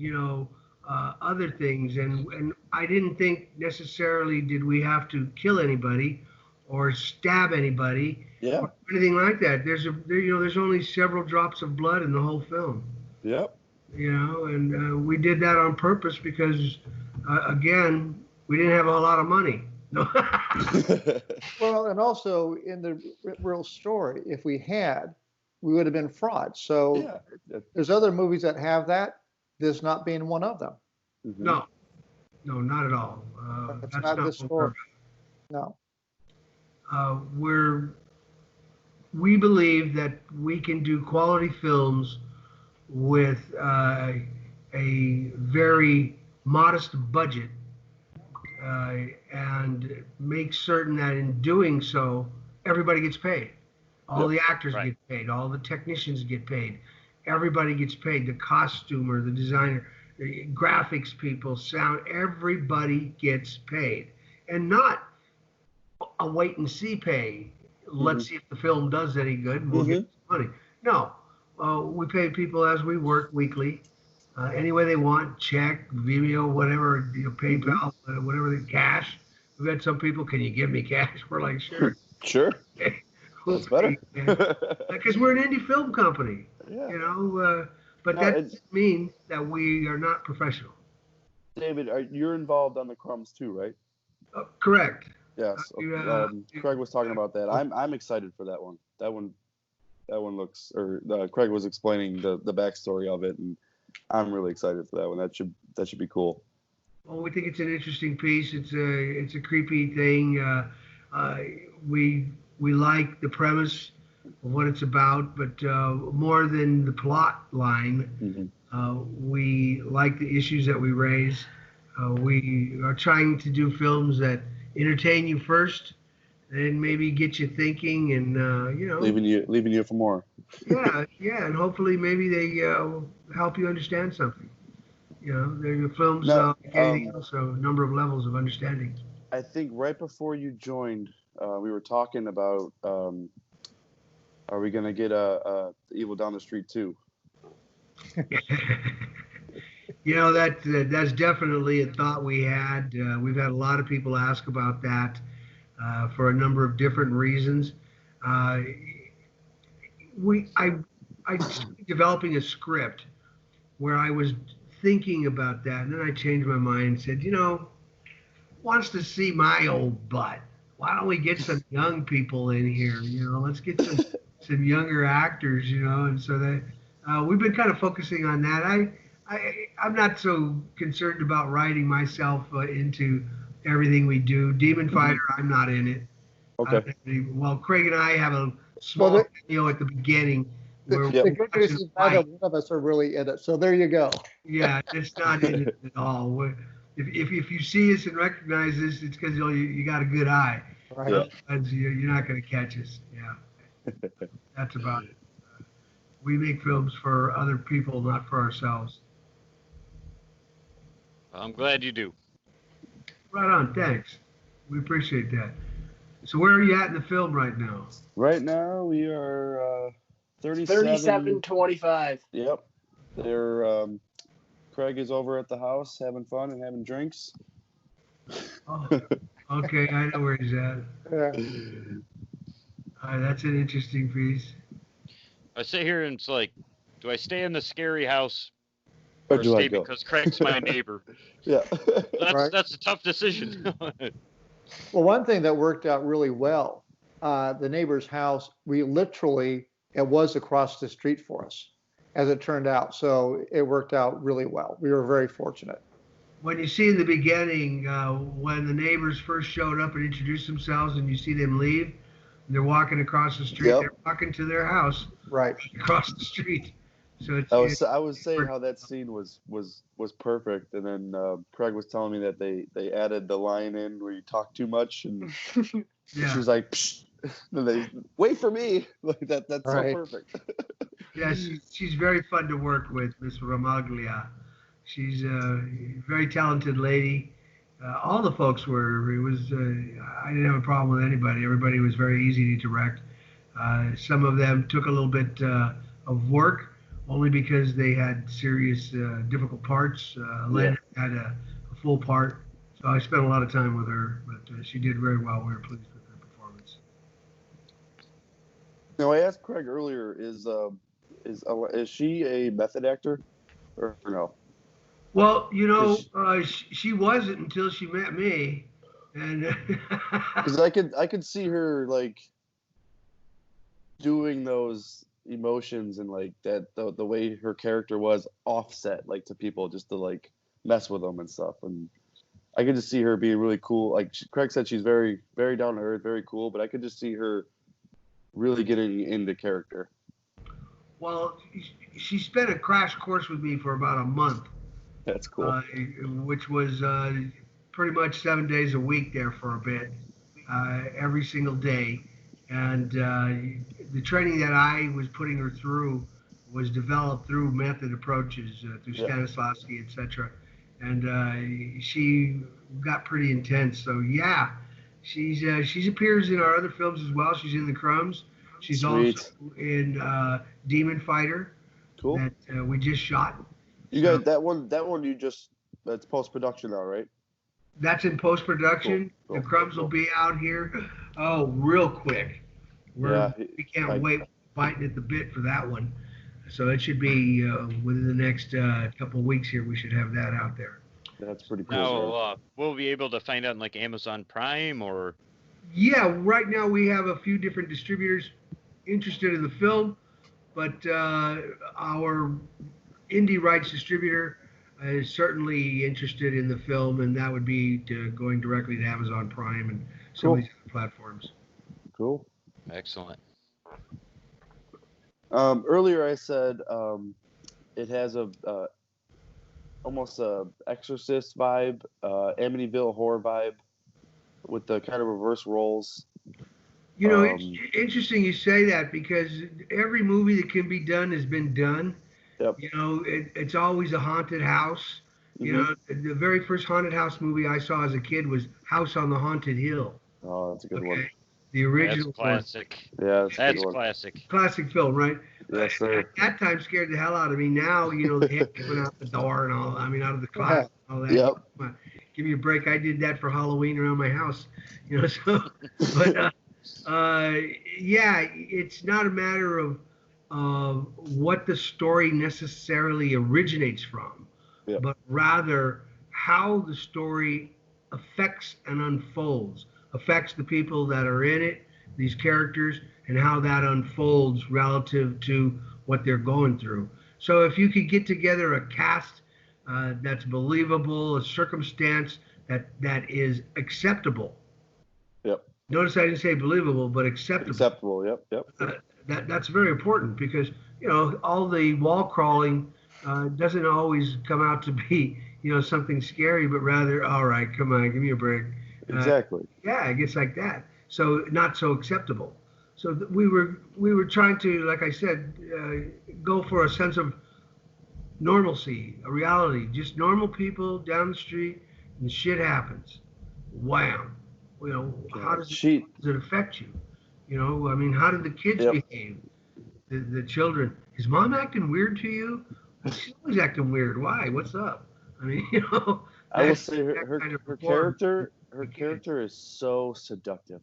other things. And I didn't think necessarily did we have to kill anybody or stab anybody or anything like that. There's only several drops of blood in the whole film. Yep. And we did that on purpose because, again, we didn't have a lot of money. Well, and also in the real story, if we had, we would have been frauds. So there's other movies that have that. This not being one of them. No, not at all. That's not the story. No. We believe that we can do quality films with a very modest budget and make certain that in doing so, everybody gets paid. All the actors get paid. All the technicians get paid. Everybody gets paid. The costumer, the designer, the graphics people, sound, everybody gets paid. And not a wait and see pay. Let's see if the film does any good and we'll get money. No. We pay people as we work weekly, any way they want, check, Vimeo, whatever, PayPal, whatever, the cash. We've had some people, can you give me cash? We're like, sure. Sure. That's better. Because we're an indie film company, but that doesn't mean that we are not professional. David, you're involved on the Crumbs too, right? Correct. Yes. Craig was talking about that. I'm excited for that one. That one looks, Craig was explaining the backstory of it, and I'm really excited for that one. That should be cool. Well, we think it's an interesting piece. It's a creepy thing. We like the premise of what it's about, but more than the plot line, we like the issues that we raise. We are trying to do films that entertain you first, and maybe get you thinking, and leaving you for more. Yeah, and hopefully maybe they help you understand something. They're films like anything else, so a number of levels of understanding. I think right before you joined, we were talking about, are we gonna get a Evil Down the Street 2? That's definitely a thought we had. We've had a lot of people ask about that for a number of different reasons. I started developing a script where I was thinking about that, and then I changed my mind and said, wants to see my old butt. Why don't we get some young people in here? Let's get some younger actors. And so that we've been kind of focusing on that. I'm not so concerned about writing myself into everything we do. Demon Fighter, I'm not in it. Okay. Well, Craig and I have a small cameo at the beginning. The good news is neither one of us are really in it, so there you go. Yeah, it's not in it at all. If you see us and recognize us, it's because you got a good eye. Right. You're not going to catch us. Yeah, that's about it. We make films for other people, not for ourselves. I'm glad you do. Right on. Thanks. We appreciate that. So where are you at in the film right now? Right now we are 37-25. Yep. They're Craig is over at the house having fun and having drinks. Oh, okay. I know where he's at. That's an interesting piece. I sit here and it's like, do I stay in the scary house or or stay because Craig's my neighbor? Yeah. That's a tough decision. Well, one thing that worked out really well, the neighbor's house, it was across the street for us. as it turned out. So it worked out really well. We were very fortunate. When you see in the beginning, when the neighbors first showed up and introduced themselves, and you see them leave, and they're walking across the street. Yep. They're walking to their house Right. across the street. So I was saying how that scene was perfect, and then Craig was telling me that they added the line in where you talk too much, and yeah. she was like, Psh. And they wait for me, like that. That's Right. so perfect. Yeah, she's very fun to work with, Miss Ramaglia. She's a very talented lady. All the folks were. It was. I didn't have a problem with anybody. Everybody was very easy to direct. Some of them took a little bit of work, only because they had serious, difficult parts. Lynn had a full part, so I spent a lot of time with her. But she did very well. We were pleased with her performance. Now, I asked Craig earlier, is she a method actor or no? Well, you know, she wasn't until she met me, and Because I could see her like doing those emotions and like that the way her character was offset like to people just to like mess with them and stuff, and I could just see her being really cool. Like Craig said, she's very very down to earth, very cool, but I could just see her really getting into character. well, she spent a crash course with me for about a month. That's cool. Which was pretty much 7 days a week there for a bit, every single day. And the training that I was putting her through was developed through method approaches, through Stanislavski, etc. And she got pretty intense. So yeah, she appears in our other films as well. She's in The Crumbs. She's Sweet. also in Demon Fighter. Cool. That we just shot. You got that one. That one you just that's post production now, right? That's in post production. Cool. The Crumbs will be out here. Oh, real quick. We can't wait, biting at the bit for that one. So it should be within the next couple of weeks here. We should have that out there. That's pretty cool. Now, we'll be able to find out on like Amazon Prime or. Yeah, right now we have a few different distributors interested in the film, but our indie rights distributor is certainly interested in the film, and that would be going directly to Amazon Prime and some of these other platforms. Cool. Excellent. Earlier I said it has a almost a Exorcist vibe, Amityville horror vibe, with the kind of reverse roles. You know, it's interesting you say that, because every movie that can be done has been done. Yep. You know, it's always a haunted house. Mm-hmm. You know, the very first haunted house movie I saw as a kid was House on the Haunted Hill. Oh, that's a good one. The original. That's classic. Yeah, that's classic. Classic film, right? Yes, sir. At that time, scared the hell out of me. Now, you know, the head coming out the door and all. I mean, out of the closet, all that. Yep. Give me a break. I did that for Halloween around my house. You know, so. But yeah, it's not a matter of what the story necessarily originates from, but rather how the story affects and unfolds, affects the people that are in it, these characters, and how that unfolds relative to what they're going through. So if you could get together a cast that's believable, a circumstance that is acceptable. Yep. Notice I didn't say believable, but acceptable. Acceptable. Yep. That's very important, because you know all the wall crawling doesn't always come out to be something scary, but rather, all right, come on, give me a break. Exactly. Yeah, it gets like that. So not so acceptable. So we were trying to, like I said, go for a sense of normalcy, a reality, just normal people down the street, and shit happens. Wham! How does it affect you? I mean, how did the kids behave? The children. Is mom acting weird to you? She's always acting weird. Why? What's up? I mean, I will say her character is so seductive.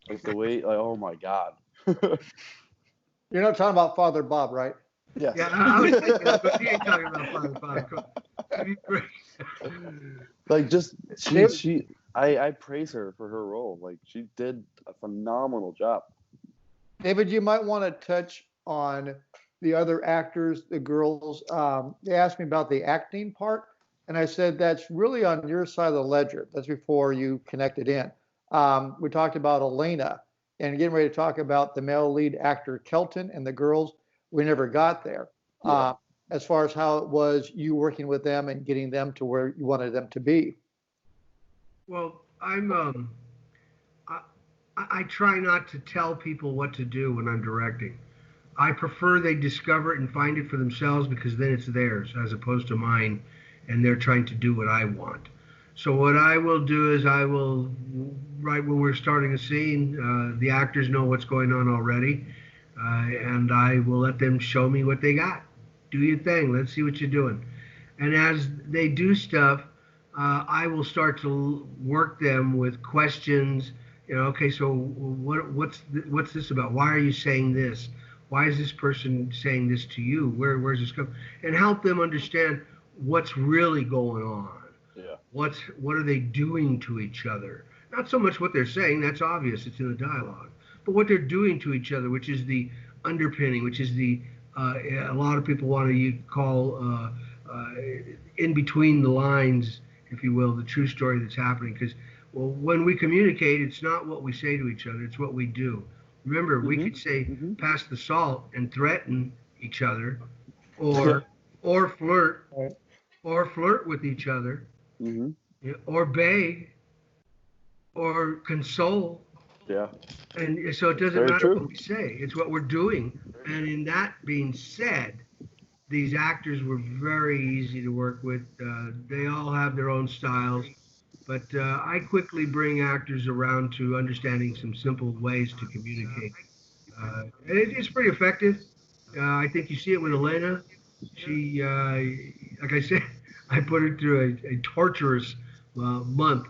Like the way, like, oh my God. You're not talking about Father Bob, right? Yes. Yeah, I was thinking that, but he ain't talking about Father Bob. Like, just I praise her for her role. Like, she did a phenomenal job. David, you might want to touch on the other actors, the girls, they asked me about the acting part, and I said that's really on your side of the ledger. That's before you connected in. We talked about Elena, and getting ready to talk about the male lead actor Kelton and the girls. We never got there. Yeah. As far as how it was you working with them and getting them to where you wanted them to be. Well, I try not to tell people what to do when I'm directing. I prefer they discover it and find it for themselves, because then it's theirs as opposed to mine, and they're trying to do what I want. So what I will do is I will, right when we're starting a scene, the actors know what's going on already, and I will let them show me what they got. Do your thing. Let's see what you're doing. And as they do stuff, I will start to work them with questions. Okay, so what's this about? Why are you saying this? Why is this person saying this to you? Where's this coming? And help them understand what's really going on. Yeah. What are they doing to each other? Not so much what they're saying, that's obvious, it's in the dialogue, but what they're doing to each other, which is the underpinning, which is the a lot of people want to call in between the lines, if you will, the true story that's happening. Because, well, when we communicate, it's not what we say to each other, it's what we do. Remember, we could say pass the salt and threaten each other, or flirt, Right. or flirt with each other, or beg, or console. Yeah. And so it doesn't Very matter true. what we say, it's what we're doing. And in that being said, these actors were very easy to work with. They all have their own styles, but I quickly bring actors around to understanding some simple ways to communicate. And it's pretty effective. I think you see it with Elena. She, like I said, I put her through a torturous month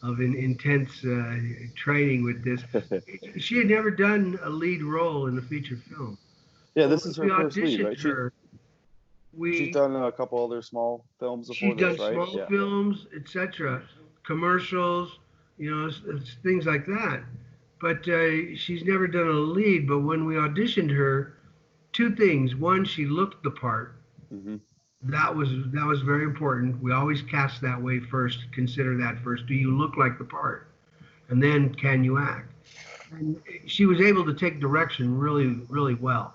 of intense training with this. She had never done a lead role in a feature film. Yeah, But this when is her we first lead, auditioned right? her, She's done a couple other small films before she's done this, right? small Yeah. films, etc., commercials, it's things like that. But she's never done a lead. But when we auditioned her, two things. One, she looked the part. hmm That was very important. We always cast that way first. Consider that first. Do you look like the part? And then can you act? And she was able to take direction really, really well.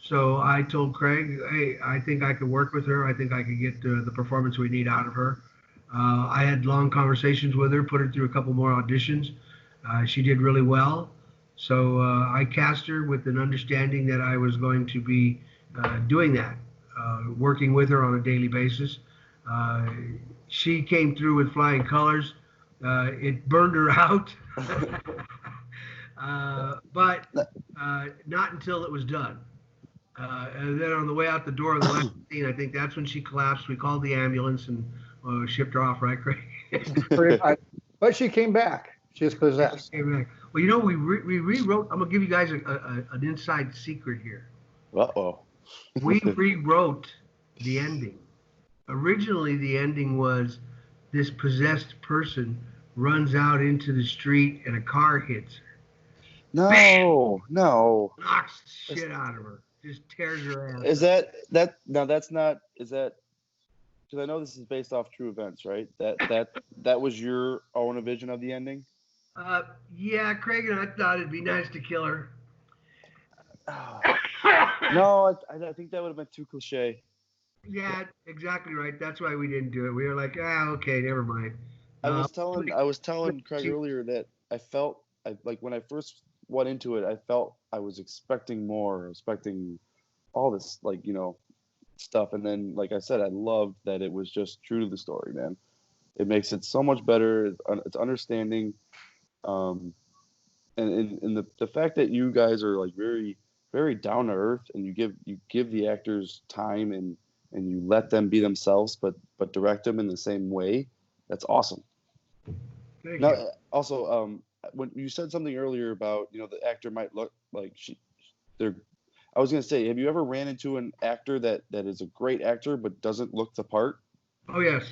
So I told Craig, hey, I think I could work with her. I think I could get the performance we need out of her. I had long conversations with her, put her through a couple more auditions. She did really well. So I cast her with an understanding that I was going to be doing that, working with her on a daily basis. She came through with flying colors. It burned her out, but not until it was done. And then on the way out the door of the last scene, I think that's when she collapsed. We called the ambulance and shipped her off, right, Craig? But she came back. She was possessed. Well, we rewrote. I'm gonna give you guys an inside secret here. Uh-oh. We rewrote the ending. Originally, the ending was this possessed person runs out into the street and a car hits her. No, no. Knocks the shit out of her. Just tears her ass. Is that now? That's not. Is that because I know this is based off true events, right? That was your own vision of the ending. Yeah, Craig and I thought it'd be nice to kill her. No, I think that would have been too cliche. Yeah, exactly right. That's why we didn't do it. We were like, okay, never mind. I was telling Craig earlier that I felt like when I first went into it, I felt I was expecting more, expecting all this stuff, and then like I said, I loved that it was just true to the story, man. It makes it so much better. It's understanding, and the fact that you guys are like very very down to earth, and you give the actors time and you let them be themselves, but direct them in the same way. That's awesome. Thank Now, you. also, when you said something earlier about the actor might look like they're. I was gonna say, have you ever ran into an actor that is a great actor but doesn't look the part? Oh yes.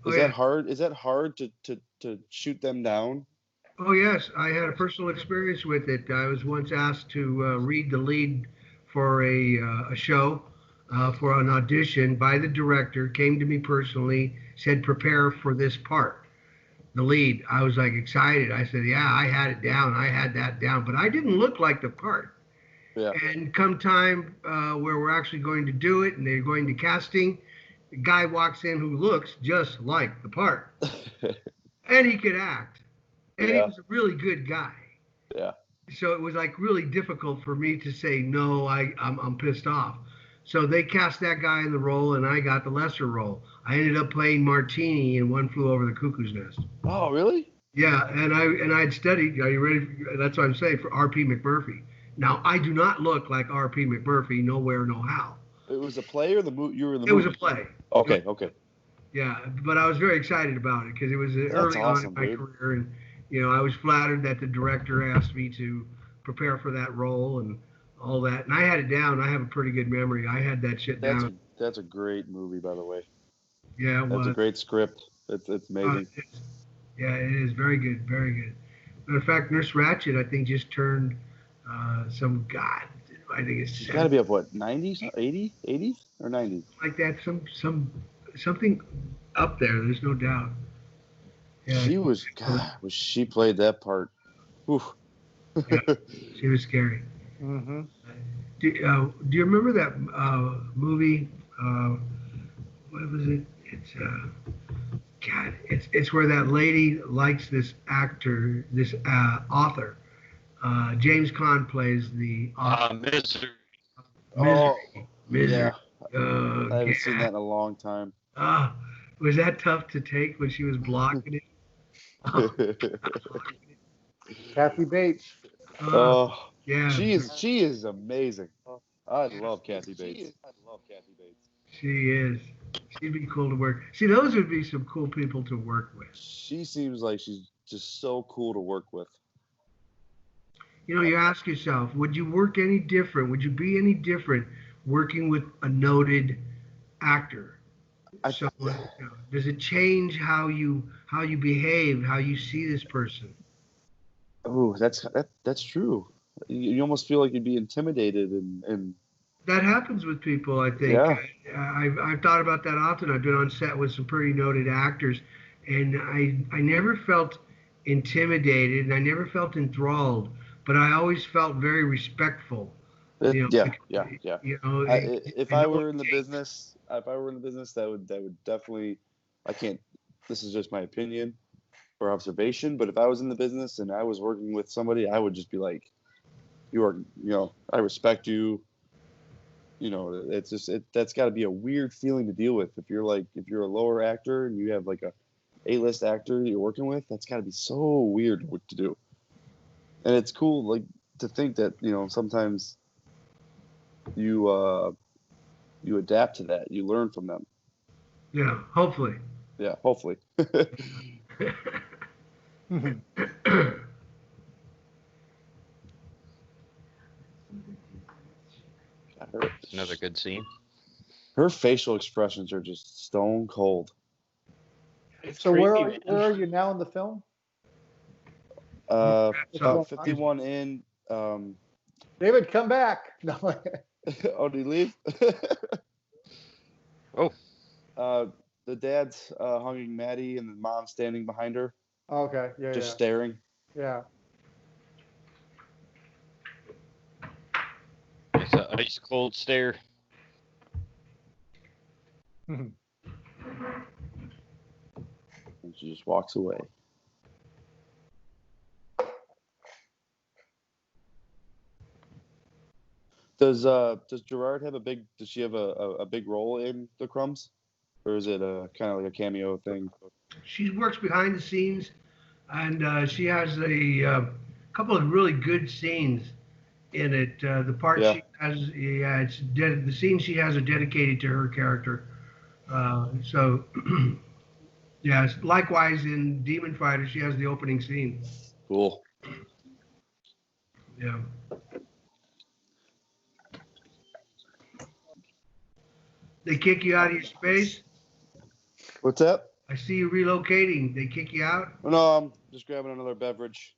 Is that hard? Is that hard to shoot them down? Oh yes, I had a personal experience with it. I was once asked to read the lead for a show, for an audition by the director, came to me personally, said, prepare for this part, the lead. I was like excited. I said, yeah, I had it down. I had that down, but I didn't look like the part. Yeah. And come time where we're actually going to do it and they're going to casting, the guy walks in who looks just like the part. And he could act. And he was a really good guy. Yeah. So it was like really difficult for me to say, no, I'm pissed off. So they cast that guy in the role and I got the lesser role. I ended up playing Martini in One Flew Over the Cuckoo's Nest. Oh, really? Yeah, and I'd studied, are you ready? That's what I'm saying, for R.P. McMurphy. Now, I do not look like R.P. McMurphy, nowhere, no how. It was a play or the movie? You were in the It movie? was a play. Okay, okay. Yeah, but I was very excited about it because it was early awesome, on in my dude. career, and I was flattered that the director asked me to prepare for that role and all that. And I had it down. I have a pretty good memory. I had that shit down. That's a great movie, by the way. Yeah, it was. That's a great script. It's amazing. Yeah, it is very good, very good. Matter of fact, Nurse Ratched, I think, just turned some god. I think it's. She's got to be up what, 90s, 80 or 90? Like that, something up there. There's no doubt. Yeah, she played that part. Whew. Yeah, she was scary. Mm-hmm. Do you remember that movie? What was it? It's where that lady likes this actor, this author. James Caan plays the author. Misery. Misery. Yeah. I haven't seen that in a long time. Was that tough to take when she was blocking it? Kathy Bates. Yeah. She is amazing. I love Kathy Bates. She is. She'd be cool to work. See, those would be some cool people to work with. She seems like she's just so cool to work with. You ask yourself, would you work any different? Would you be any different working with a noted actor? Does it change how you behave, how you see this person? Oh, that's true. You almost feel like you'd be intimidated and that happens with people, I think. Yeah. I've thought about that often. I've been on set with some pretty noted actors, and I never felt intimidated, and I never felt enthralled, but I always felt very respectful. Yeah. If I were in the business, that would definitely. I can't. This is just my opinion or observation, but if I was in the business and I was working with somebody, I would just be like, "You are, I respect you." It's just that's got to be a weird feeling to deal with if you're a lower actor and you have like a A-list actor that you're working with. That's got to be so weird to do. And it's cool, like, to think that sometimes you adapt to that. You learn from them. Yeah, hopefully. Yeah, hopefully. Another good scene. Her facial expressions are just stone cold. So where are you now in the film? About 51 in. David, come back. No. Oh, did he leave? The dad's hugging Maddie and the mom's standing behind her. Okay. Yeah. Just staring. Yeah. It's an ice cold stare. And she just walks away. Does Gerard have does she have a big role in The Crumbs? Or is it kind of like a cameo thing? She works behind the scenes, and she has a couple of really good scenes in it. The part she has, the scenes she has are dedicated to her character. So, yes. Likewise, in Demon Fighter, she has the opening scene. Cool. Yeah. They kick you out of your space. What's that? I see you relocating. They kick you out. Oh, no, I'm just grabbing another beverage.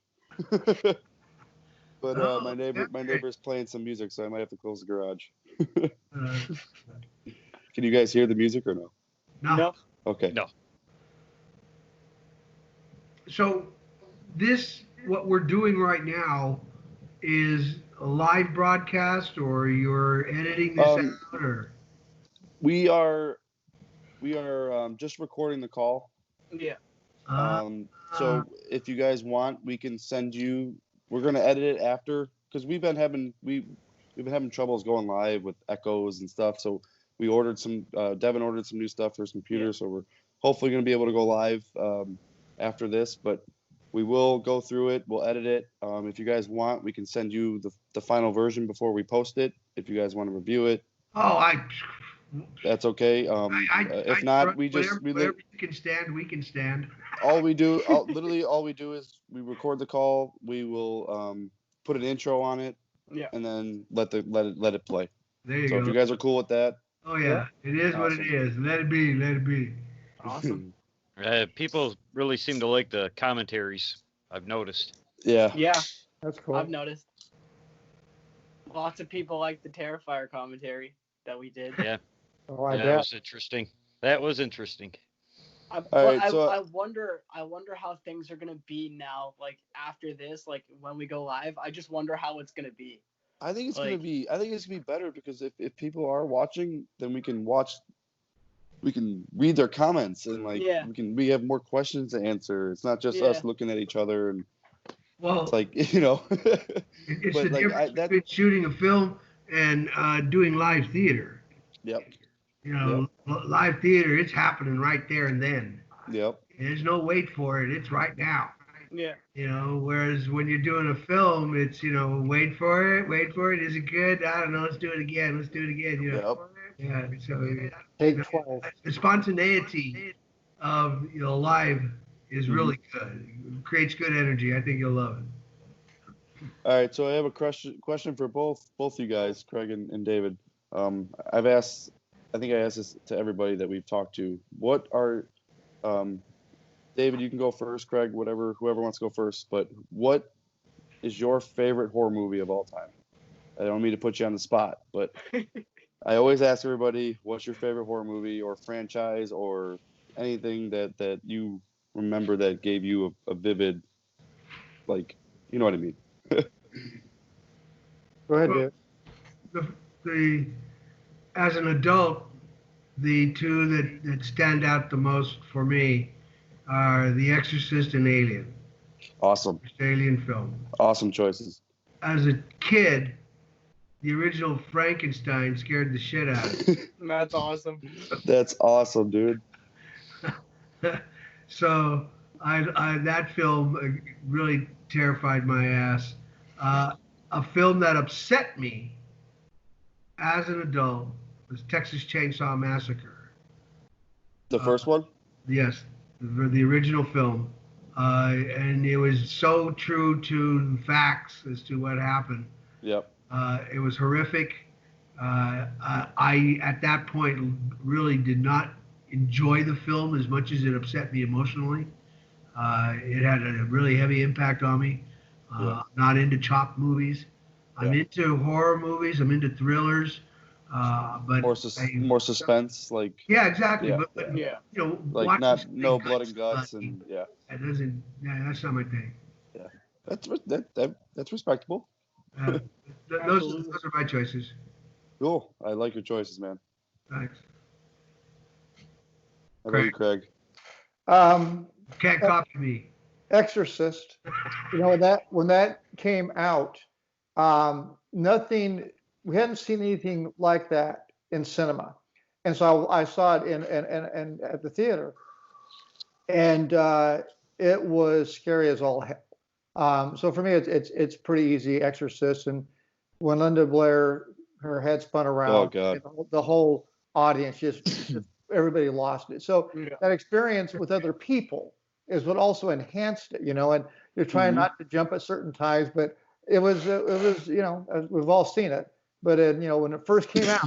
But Oh, my okay. neighbor's playing some music, so I might have to close the garage. Uh, Can you guys hear the music or no? no. No. Okay. No. So what we're doing right now is a live broadcast, or you're editing this out, or We are just recording the call. Yeah. uh, So if you guys want, we can send you. We're gonna edit it after because we've been having troubles going live with echoes and stuff. So we ordered some. Devin ordered some new stuff for his computer, so we're hopefully gonna be able to go live after this. But we will go through it. We'll edit it. If you guys want, we can send you the final version before we post it. If you guys want to review it, oh, that's okay. If not, whatever you can stand, we can stand. literally all we do is we record the call. We will put an intro on it, Yeah. and then let it play. There you So go. if you guys are cool with that, Oh yeah, it is what it Awesome. is. Let it be. Let it be. Awesome. People really seem to like the commentaries. I've noticed. yeah, Yeah, That's cool. I've noticed. Lots of people like the Terrifier commentary that we did. Yeah, Oh, I that bet. was interesting. That was interesting. I wonder how things are gonna be now, like after this, like when we go live. I just wonder how it's gonna be. I think it's Like- gonna be better because if people are watching, then we can read their comments and we have more questions to answer. It's not just us looking at each other and Well, it's like you know. it's but the like, difference between shooting a film and doing live theater. Yep. You know, live theater, it's happening right there and then. Yep. There's no wait for it. It's right now. Yeah. You know, whereas when you're doing a film, it's, you know, wait for it. Is it good? I don't know. Let's do it again. You know. Yep. Yeah. So Take 12. the spontaneity of, you know, live is really good. It creates good energy. I think you'll love it. All right, so I have a question for both you guys, Craig and David. I think I asked this to everybody that we've talked to. What are, David, you can go first, Craig, whoever wants to go first, but what is your favorite horror movie of all time? I don't mean to put you on the spot, but I always ask everybody, what's your favorite horror movie or franchise or anything that you remember that gave you a vivid, like, you know what I mean? Go ahead, Dave. As an adult, the two that stand out the most for me are The Exorcist and Alien. Awesome. Alien film. Awesome choices. As a kid, the original Frankenstein scared the shit out of me. That's awesome. That's awesome, dude. So that film really terrified my ass. A film that upset me as an adult was Texas Chainsaw Massacre. The first one? Yes, the original film. And it was so true to facts as to what happened. Yep. It was horrific. I, at that point, really did not enjoy the film as much as it upset me emotionally. It had a really heavy impact on me. Not into chop movies. I'm into horror movies. I'm into thrillers. But more suspense, like exactly. Yeah. But you know, like no blood and guts, and that doesn't. That's not my thing. Yeah, that's respectable. Those are my choices. Cool. I like your choices, man. Thanks. How about you, Craig? Can't copy me. Exorcist. You know, when that came out, we hadn't seen anything like that in cinema, and so I saw it in at the theater, and it was scary as all hell. So for me, it's pretty easy. Exorcist, and when Linda Blair, her head spun around, Oh God. the whole audience just everybody lost it. So that experience with other people is what also enhanced it, you know, and you're trying not to jump at certain times, but it was, you know, we've all seen it, but you know, when it first came out,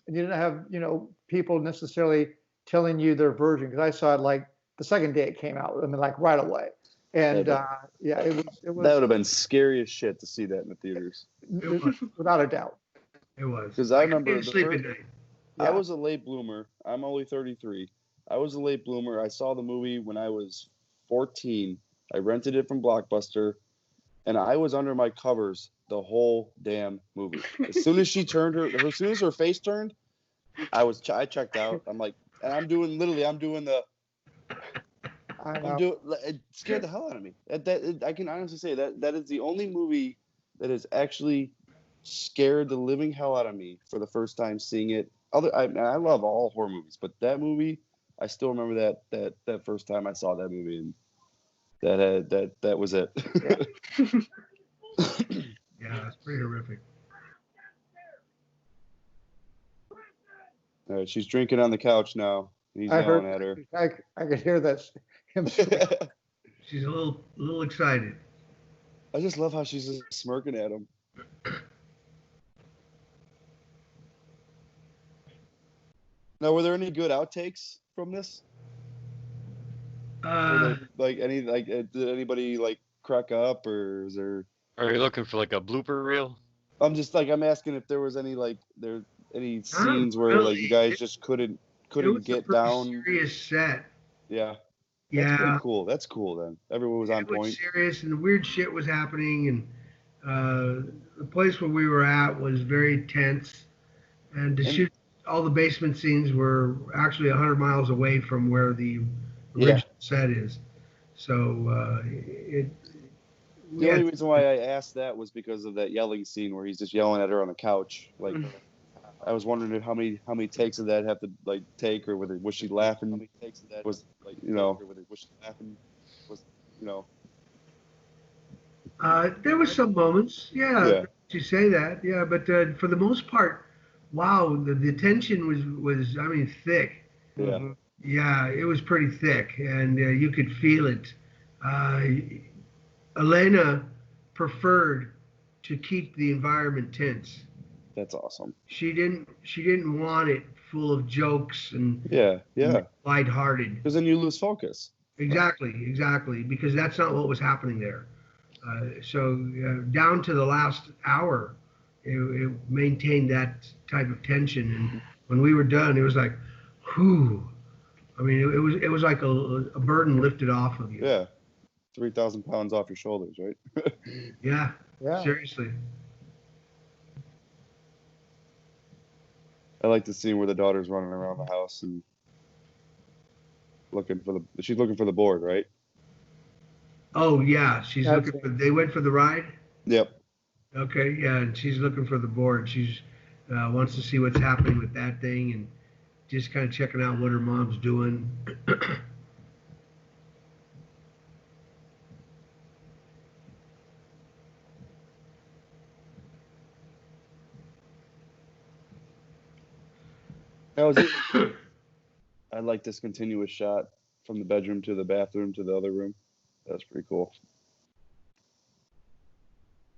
you didn't have, you know, people necessarily telling you their version. Cause I saw it like the second day it came out, I mean, like right away. And That it would was have been scary as shit to see that in the theaters. without a doubt. It was. Because I remember couldn't sleep at night. I Yeah. was a late bloomer. I'm only 33. I was a late bloomer. I saw the movie when I was 14. I rented it from Blockbuster, and I was under my covers the whole damn movie. As soon as as soon as her face turned, I checked out. I'm like, and I'm doing the. I know. It scared the hell out of me. I can honestly say that is the only movie that has actually scared the living hell out of me for the first time seeing it. I love all horror movies, but that movie, I still remember that first time I saw that movie, and that was it. Yeah, it's pretty horrific. All right, she's drinking on the couch now. He's I yelling heard. at her. I could hear that him. She's a little excited. I just love how she's just smirking at him. Now, were there any good outtakes from this? Did anybody like crack up, or is there? Are you looking for like a blooper reel? I'm asking if there was any any scenes where really. like you guys just couldn't It was get a pretty down. serious set. Yeah. Yeah. That's pretty cool. That's cool then. Everyone was on It was point. serious, and the weird shit was happening, and the place where we were at was very tense, and to shoot all the basement scenes were actually 100 miles away from where the original set is. So the only reason why I asked that was because of that yelling scene where he's just yelling at her on the couch. Like, I was wondering how many takes of that have to like take, or was she laughing? How many takes of that was like, was she laughing? there were some moments, Yeah. you say that, yeah, but for the most part, wow, the tension was I mean thick. Yeah. Yeah, it was pretty thick, and you could feel it. Elena preferred to keep the environment tense. That's awesome. She didn't want it full of jokes and Yeah. lighthearted. Because then you lose focus. Exactly, because that's not what was happening there. So down to the last hour, it maintained that type of tension, and when we were done, it was like, whew. I mean, it was like a burden lifted off of you. Yeah. 3,000 pounds off your shoulders, right? Yeah. Yeah. Seriously. I like the scene where the daughter's running around the house and she's looking for the board, right? Oh yeah, she's That's looking for. They went for the ride. Yep. Okay, yeah, and she's looking for the board. She's wants to see what's happening with that thing, and just kind of checking out what her mom's doing. That was it. I like this continuous shot from the bedroom to the bathroom to the other room. That's pretty cool.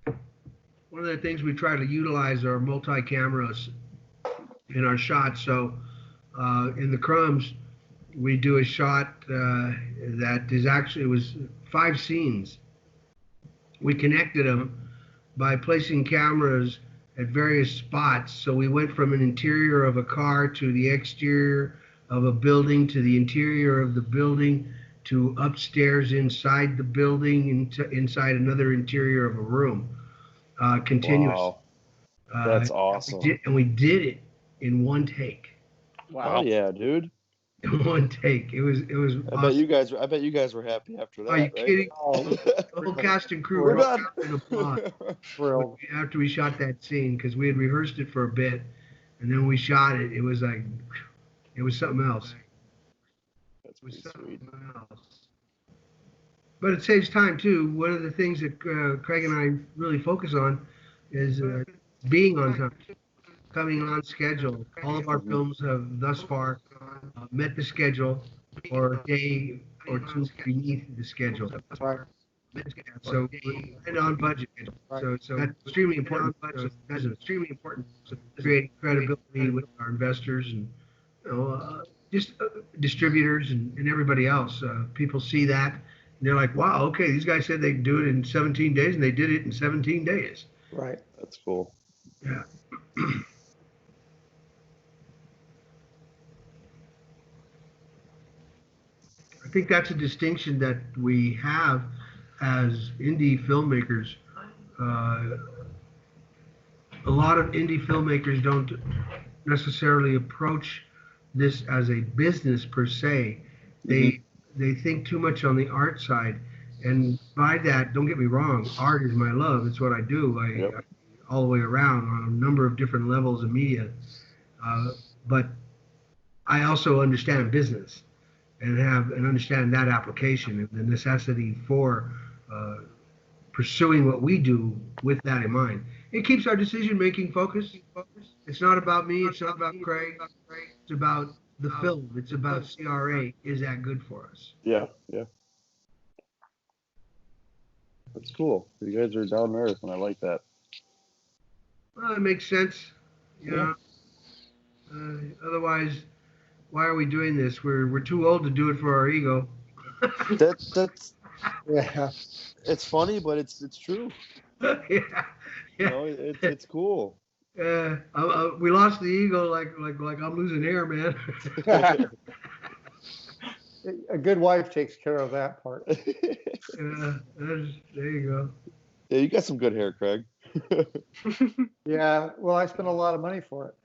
One of the things we try to utilize are multi-cameras in our shots. So in the Crumbs, we do a shot that is actually, it was 5 scenes. We connected them by placing cameras at various spots. So we went from an interior of a car to the exterior of a building to the interior of the building to upstairs inside the building inside another interior of a room. Continuous. Wow. That's awesome. We did it in one take. Wow. Oh, yeah, dude. In one take. It was awesome. I bet you guys were happy after that. Are you right? kidding? Oh, The whole cast and crew We're were done. in applause thrilled. after we shot that scene, because we had rehearsed it for a bit, and then we shot it. It was like, it was something else. That's It was pretty sweet. something else. But it saves time too. One of the things that Craig and I really focus on is being on time, coming on schedule. All of our films have thus far met the schedule or a day or two beneath the schedule. So and on budget. So that's extremely important. That's extremely important to create credibility with our investors and just distributors and everybody else. People see that, And they're like, wow, okay, these guys said they'd do it in 17 days, and they did it in 17 days. Right. That's cool. Yeah. I think that's a distinction that we have as indie filmmakers. Uh, a lot of indie filmmakers don't necessarily approach this as a business per se. They they think too much on the art side, and by that, don't get me wrong, art is my love. It's what I do. Yep. All the way around on a number of different levels of media. But I also understand business and understand that application and the necessity for pursuing what we do with that in mind. It keeps our decision making focused. It's not about me. It's not about Craig. It's about the film. It's about CRA. Is that good for us? Yeah. That's cool. You guys are down to earth, and I like that. Well, it makes sense. You know. Otherwise, why are we doing this? We're too old to do it for our ego. That's Yeah. it's funny, but it's true. Yeah. You know, it's cool. We lost the ego like I'm losing hair, man. A good wife takes care of that part. There you go. Yeah, you got some good hair, Craig. Yeah. Well, I spent a lot of money for it.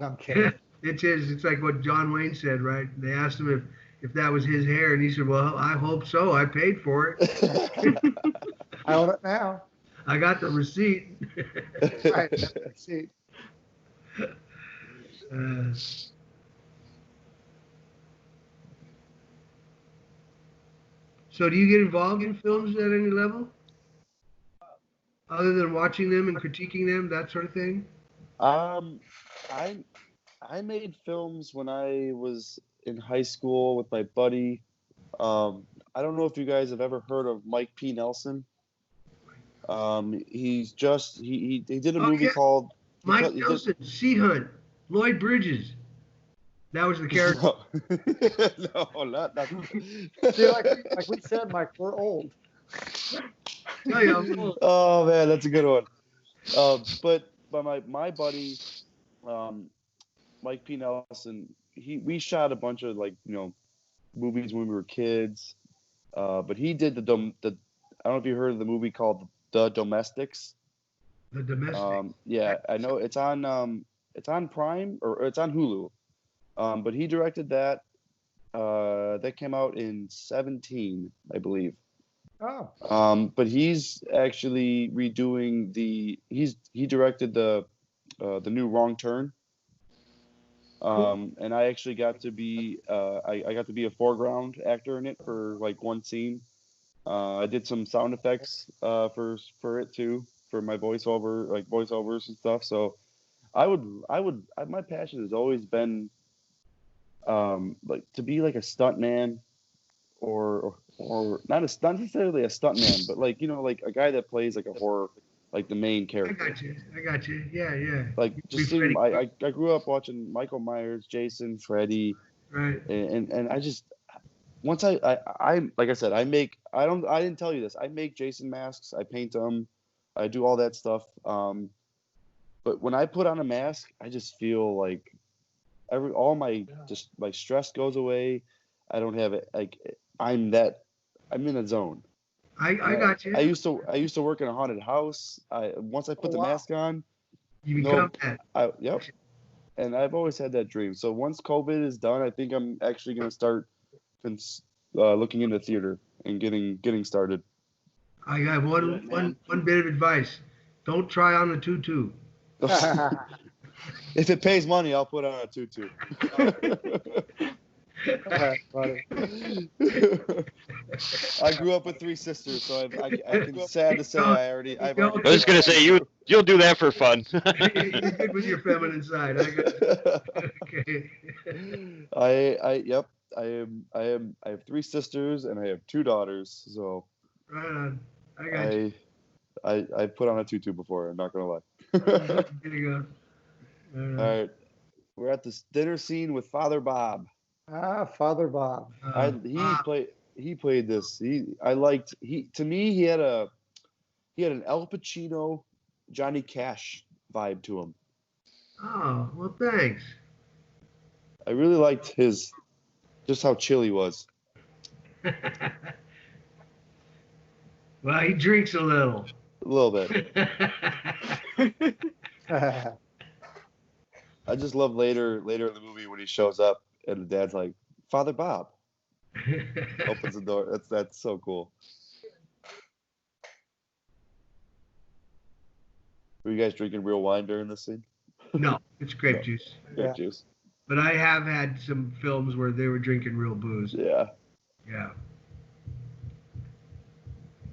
No, I'm kidding. It is. It's like what John Wayne said, right? They asked him if that was his hair, and he said, "Well, I hope so. I paid for it. I own it now. I got the receipt." Right. See. So, do you get involved in films at any level, other than watching them and critiquing them, that sort of thing? I I made films when I was in high school with my buddy. I don't know if you guys have ever heard of Mike P. Nelson. He did a Oh, movie yeah. called Mike Nelson, Sea Hunt, Lloyd Bridges. That was the character. No, not. See, like we said, Mike, we're old. Oh, yeah, I'm old. Oh man, that's a good one. But my buddy, Mike P. Nelson, we shot a bunch of movies when we were kids. But he did the I don't know if you heard of the movie called The Domestics. The Domestic. Yeah, I know it's on Prime or it's on Hulu. But he directed that. That came out in 2017, I believe. Oh. But he's actually redoing he directed the new Wrong Turn. And I actually got to be I got to be a foreground actor in it for like one scene. I did some sound effects for it too, for my voiceovers and stuff. So my passion has always been like to be like a stunt man or not necessarily a stunt man, but like like a guy that plays like a horror, like the main character. I got you. Yeah. Like just seeing, I grew up watching Michael Myers, Jason, Freddy, Right. and I just once I like I said, I didn't tell you this. I make Jason masks, I paint them, I do all that stuff. But when I put on a mask, I just feel like all my stress goes away. I don't have it like I'm in a zone. I got you. I used to work in a haunted house. Once I put the mask on, you become that. Yep. And I've always had that dream. So once COVID is done, I think I'm actually gonna start looking into theater and getting started. I got one bit of advice. Don't try on the tutu. If it pays money, I'll put on a tutu. I grew up with three sisters, so I can sad to say I was gonna say you'll do that for fun. You're good with your feminine side. I got okay. I have three sisters and I have two daughters, so Right on. I got you. I put on a tutu before, I'm not gonna lie. There you go. All right. We're at this dinner scene with Father Bob. Father Bob. he played this. To me he had an Al Pacino, Johnny Cash vibe to him. Oh, well, thanks. I really liked just how chill he was. Well, he drinks a little. A little bit. I just love later in the movie when he shows up and the dad's like, Father Bob. Opens the door. That's so cool. Were you guys drinking real wine during this scene? No, it's grape juice. Grape juice. But I have had some films where they were drinking real booze. Yeah. Yeah.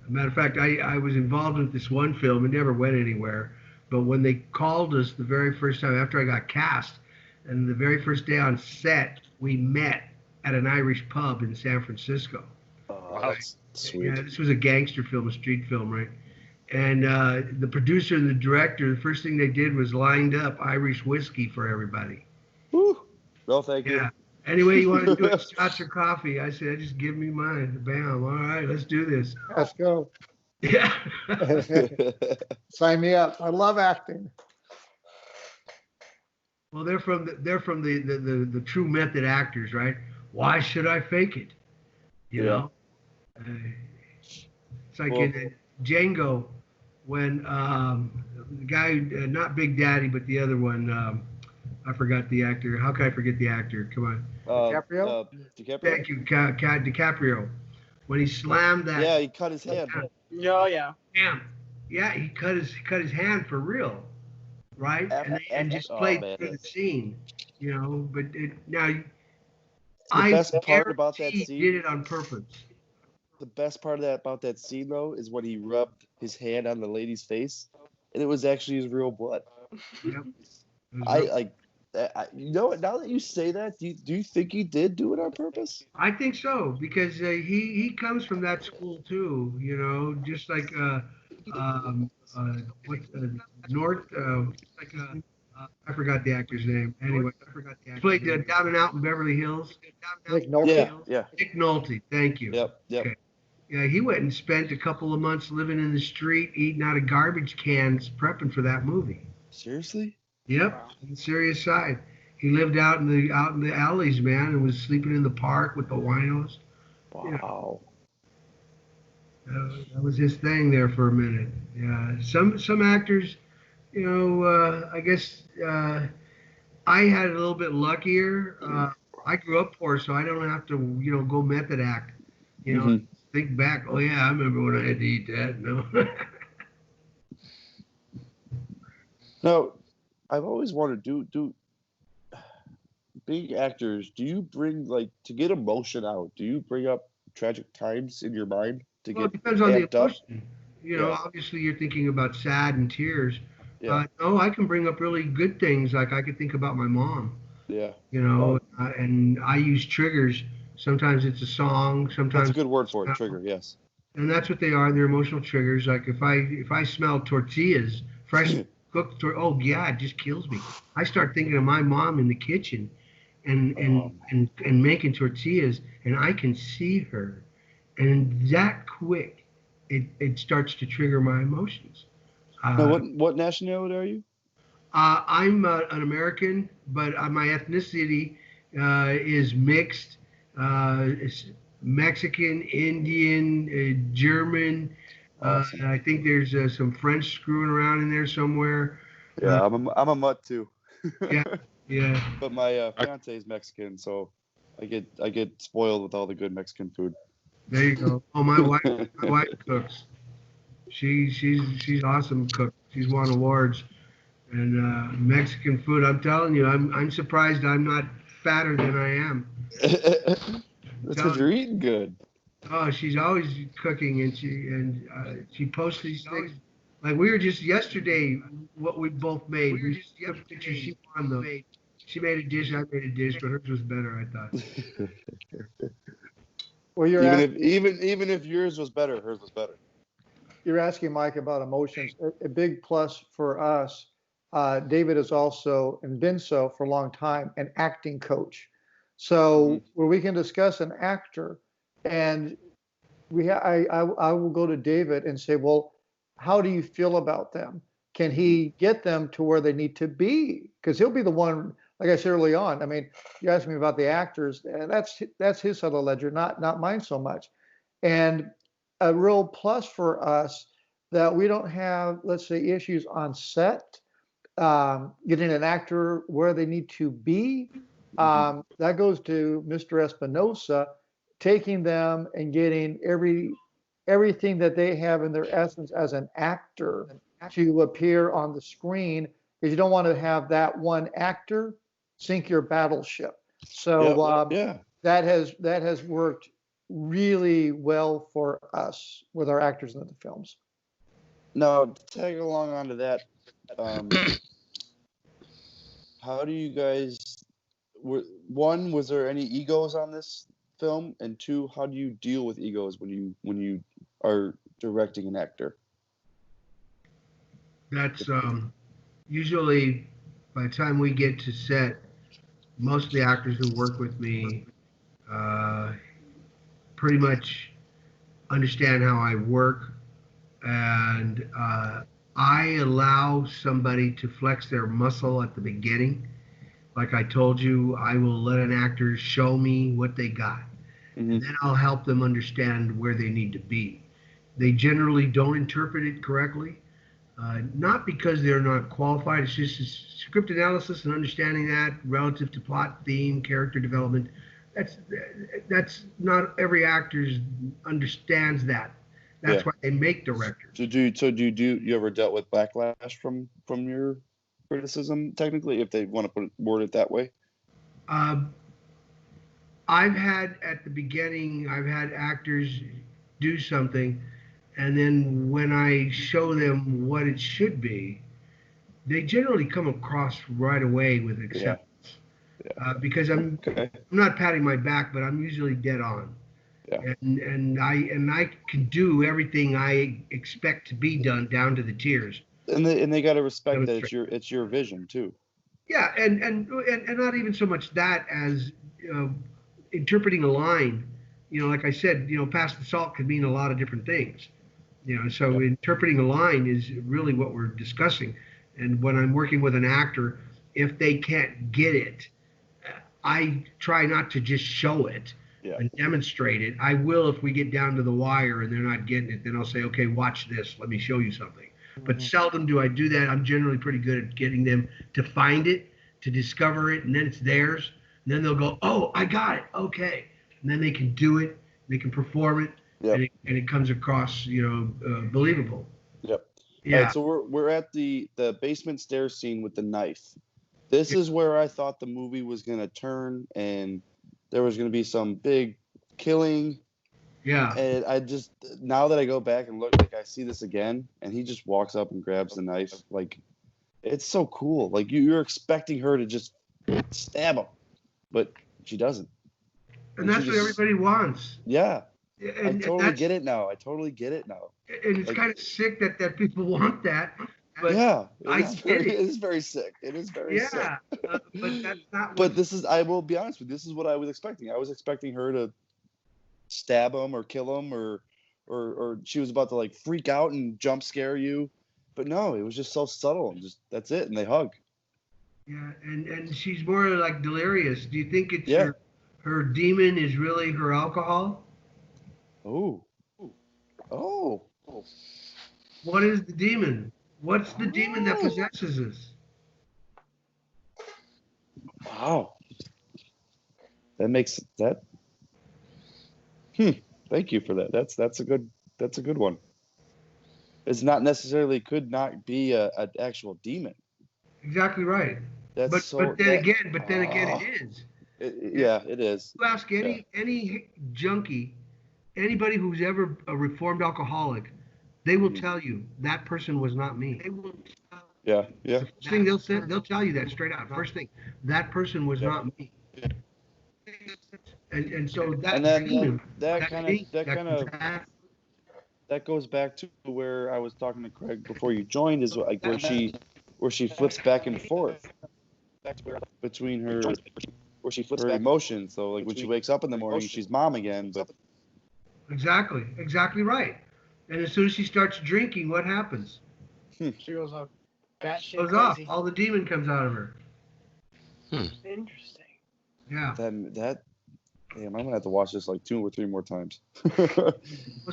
As a matter of fact, I was involved with this one film. It never went anywhere. But when they called us the very first time after I got cast, and the very first day on set, we met at an Irish pub in San Francisco. Oh, that's sweet. Yeah, this was a gangster film, a street film, right? And the producer and the director, the first thing they did was lined up Irish whiskey for everybody. Woo. No, thank you. Yeah. Anyway, you want to do it, shots or coffee? I said, just give me mine. Bam. All right, let's do this. Let's go. Yeah. Sign me up. I love acting. Well, they're from the true method actors, right? Why should I fake it? You know? It's like in Django when the guy, not Big Daddy, but the other one, I forgot the actor. How can I forget the actor? Come on. DiCaprio? DiCaprio? Thank you, DiCaprio. When he slammed that. Yeah, he cut his hand. Oh yeah. Damn. Yeah, he cut his hand for real, right? And just played through the scene, you know. But the best part about that scene. Did it on purpose. The best part about that scene though is when he rubbed his hand on the lady's face, and it was actually his real blood. Yep. Now that you say that, do you think he did do it on purpose? I think so, because he comes from that school too, you know, just like North, I forgot the actor's name. Anyway, he played Down and Out in Beverly Hills. Nick Nolte. Yeah. Nick Nolte, thank you. Yep. Okay. Yeah, he went and spent a couple of months living in the street, eating out of garbage cans, prepping for that movie. Seriously? Yep, on the serious side. He lived out in the alleys, man, and was sleeping in the park with the winos. Wow. That was his thing there for a minute. Yeah, some actors, you know, I guess I had it a little bit luckier. I grew up poor, so I don't have to, you know, go method act. You know, think back. Oh yeah, I remember when I had to eat that. No. No. I've always wanted to do being actors. Do you bring to get emotion out? Do you bring up tragic times in your mind to get? It depends on the emotion. Up? You know, obviously you're thinking about sad and tears. Yeah. No, I can bring up really good things. Like I could think about my mom. Yeah. You know, and I use triggers. Sometimes it's a song. Sometimes that's a good word for it. Trigger. Yes. And that's what they are. They're emotional triggers. Like if I smell tortillas, fresh. Cooked, oh yeah, it just kills me. I start thinking of my mom in the kitchen, and making tortillas, and I can see her, and that quick, it starts to trigger my emotions. Now, what nationality are you? I'm an American, but my ethnicity is mixed. It's Mexican, Indian, German. Awesome. I think there's some French screwing around in there somewhere. Yeah, I'm a mutt too. Yeah. But my fiance is Mexican, so I get spoiled with all the good Mexican food. There you go. Oh, my wife cooks. She's awesome cook. She's won awards. And Mexican food, I'm telling you, I'm surprised I'm not fatter than I am. That's because you're eating good. Oh, she's always cooking, and she posts these things. Like we were just yesterday, what we both made. We just took pictures. She won them. She made a dish, I made a dish, but hers was better, I thought. Well, even if yours was better, hers was better. You're asking Mike about emotions. A big plus for us. David is also, and been so for a long time, an acting coach. So where we can discuss an actor And I will go to David and say, well, how do you feel about them? Can he get them to where they need to be? Because he'll be the one, like I said early on. I mean, you asked me about the actors, and that's his side of the ledger, not mine so much. And a real plus for us that we don't have, let's say, issues on set, getting an actor where they need to be. That goes to Mr. Espinosa, taking them and getting everything that they have in their essence as an actor to appear on the screen, because you don't want to have that one actor sink your battleship. So yeah. that has worked really well for us with our actors in the films. Now, to tag along onto that, how do you guys? One, was there any egos on this film? And two, how do you deal with egos when you are directing an actor? That's usually by the time we get to set, most of the actors who work with me pretty much understand how I work, and I allow somebody to flex their muscle at the beginning. Like I told you, I will let an actor show me what they got, and then I'll help them understand where they need to be. They generally don't interpret it correctly, not because they're not qualified. It's just script analysis and understanding that relative to plot, theme, character development. That's not every actor understands that. That's why they make directors. So do you ever dealt with backlash from your criticism, technically, if they want to word it that way? I've had at the beginning, I've had actors do something, and then when I show them what it should be, they generally come across right away with acceptance. Because I'm not patting my back, but I'm usually dead on. Yeah. And I can do everything I expect to be done down to the tears. And they got to respect that it's your vision too. Yeah, and not even so much that as interpreting a line. Like I said, pass the salt could mean a lot of different things. So interpreting a line is really what we're discussing. And when I'm working with an actor, if they can't get it, I try not to just show it and demonstrate it. I will if we get down to the wire and they're not getting it. Then I'll say, okay, watch this. Let me show you something. But seldom do I do that. I'm generally pretty good at getting them to find it, to discover it, and then it's theirs. And then they'll go, oh, I got it. Okay. And then they can do it. They can perform it. And it comes across, believable. Yep. Yeah. All right, so we're at the basement stairs scene with the knife. This is where I thought the movie was going to turn and there was going to be some big killing. Yeah. And I just, now that I go back and look, like I see this again, and he just walks up and grabs the knife. Like, it's so cool. Like, you're expecting her to just stab him, but she doesn't. And that's what everybody wants. Yeah. And I totally get it now. And it's kind of sick that people want that. But yeah, it is very sick. It is very sick. But that's not. But this is, I will be honest with you, this is what I was expecting. I was expecting her to stab him or kill him or she was about to like freak out and jump scare you. But no, it was just so subtle and just that's it. And they hug. Yeah, and she's more like delirious. Do you think it's her demon is really her alcohol? Oh. What is the demon? What's the demon that possesses us? Wow. That makes that. Thank you for that. That's a good one. It's not necessarily could not be an actual demon. Exactly right. But then again, it is. It is. You ask any junkie, anybody who's ever a reformed alcoholic, they will tell you that person was not me. They will. Yeah. The first thing they'll tell you that straight out. First thing, that person was not me. And so that goes back to where I was talking to Craig before you joined, is like where she flips back and forth between her emotions. So like when she wakes up in the morning, she's mom again, but Exactly right. And as soon as she starts drinking, what happens? She goes up batshit Goes off. crazy. All the demon comes out of her. Interesting. Yeah. Damn, I'm gonna have to watch this like 2 or 3 more times. Well,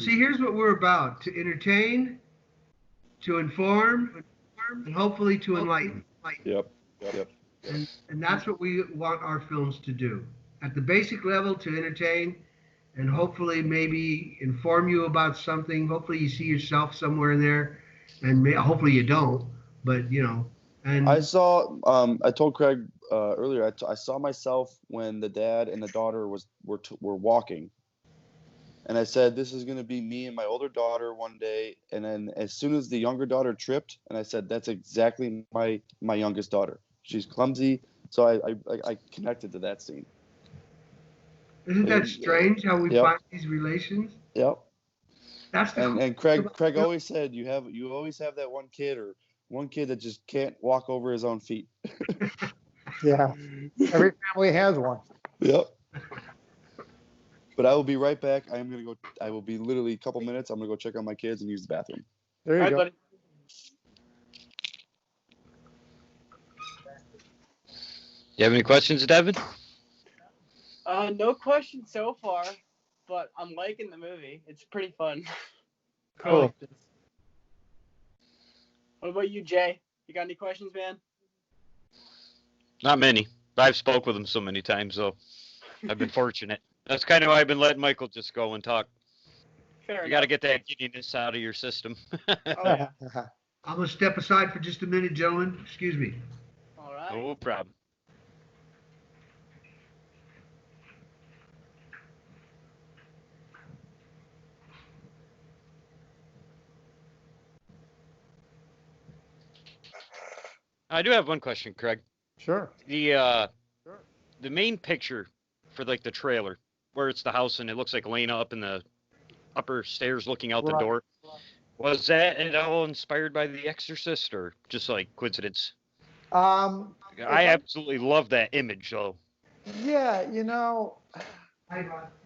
see, here's what we're about: to entertain, to inform, and hopefully to enlighten. Yep. And that's what we want our films to do. At the basic level, to entertain and hopefully maybe inform you about something. Hopefully you see yourself somewhere in there, and hopefully you don't. But you know, and I saw. I told Craig earlier. I saw myself when the dad and the daughter were walking, and I said, "This is gonna be me and my older daughter one day." And then as soon as the younger daughter tripped, and I said, "That's exactly my youngest daughter. She's clumsy." So I connected to that scene. isn't that strange how we Yep. find these relations? Yep. That's the And Craig always said you always have that one kid that just can't walk over his own feet. Yeah. Every family has one. Yep. But I will be right back. I will be literally a couple minutes. I'm gonna go check on my kids and use the bathroom. There you All right, go. buddy. You have any questions, Devin? No questions so far, but I'm liking the movie. It's pretty fun. I Cool. like this. What about you, Jay? You got any questions, man? Not many. I've spoke with him so many times, so I've been fortunate. That's kind of why I've been letting Michael just go and talk. Fair You got to enough. get that giddiness out of your system. Oh, yeah. I'm gonna step aside for just a minute, gentlemen. Excuse me. All right. No problem. I do have one question, Craig. Sure. The main picture for like the trailer, where it's the house and it looks like Lena up in the upper stairs looking out the Right. door. Was that at all inspired by The Exorcist or just like coincidence? I absolutely love that image, though. Yeah, you know,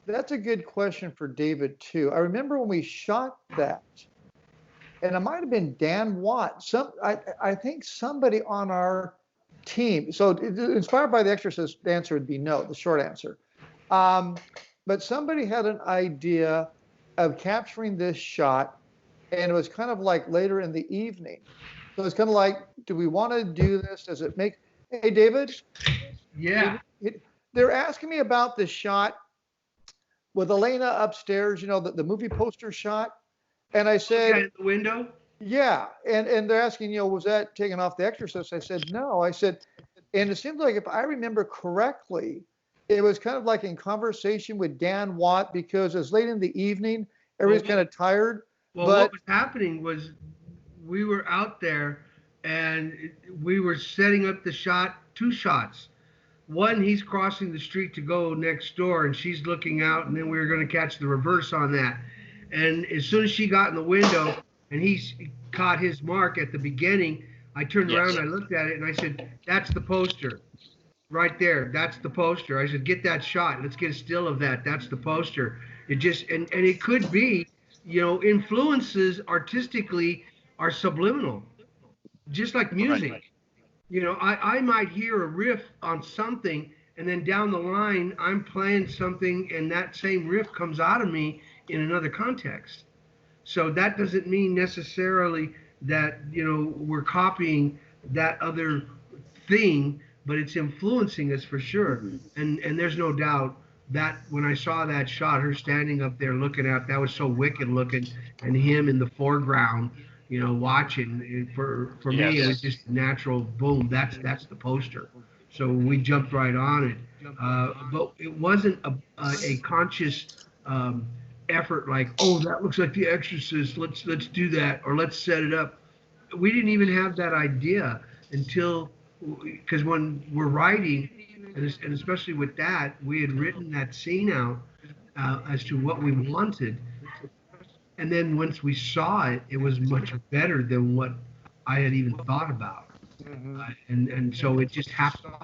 that's a good question for David too. I remember when we shot that, and it might have been Dan Watt. I think somebody on our team. So inspired by The Exorcist, the answer would be no. The short answer. But somebody had an idea of capturing this shot, and it was kind of like later in the evening. So it's kind of like, do we want to do this? Does it make? Hey, David. Yeah. They're asking me about the shot with Elena upstairs, you know, the movie poster shot. And I said, in the window. yeah. And they're asking, you know, was that taken off The Exorcist? I said, no. I said, and it seems like if I remember correctly, it was kind of like in conversation with Dan Watt because it's late in the evening. Everybody's kind of tired. Well, but what was happening was we were out there and we were setting up the shot, 2 shots. One, he's crossing the street to go next door and she's looking out, and then we were going to catch the reverse on that. And as soon as she got in the window and he caught his mark at the beginning, I turned around and I looked at it and I said, that's the poster right there. That's the poster. I said, get that shot. Let's get a still of that. That's the poster. It just, and it could be, you know, influences artistically are subliminal, just like music. Right. You know, I might hear a riff on something, and then down the line, I'm playing something, and that same riff comes out of me in another context. So that doesn't mean necessarily that, you know, we're copying that other thing, but it's influencing us for sure. Mm-hmm. And there's no doubt that when I saw that shot, her standing up there looking out, that was so wicked looking, and him in the foreground, you know, watching. For me, it was just natural. Boom, that's the poster. So we jumped right on it, but it wasn't a conscious effort like, oh, that looks like The Exorcist. Let's do that, or let's set it up. We didn't even have that idea until, because when we're writing, and especially with that, we had written that scene out as to what we wanted. And then once we saw it, it was much better than what I had even thought about. And so it just happened.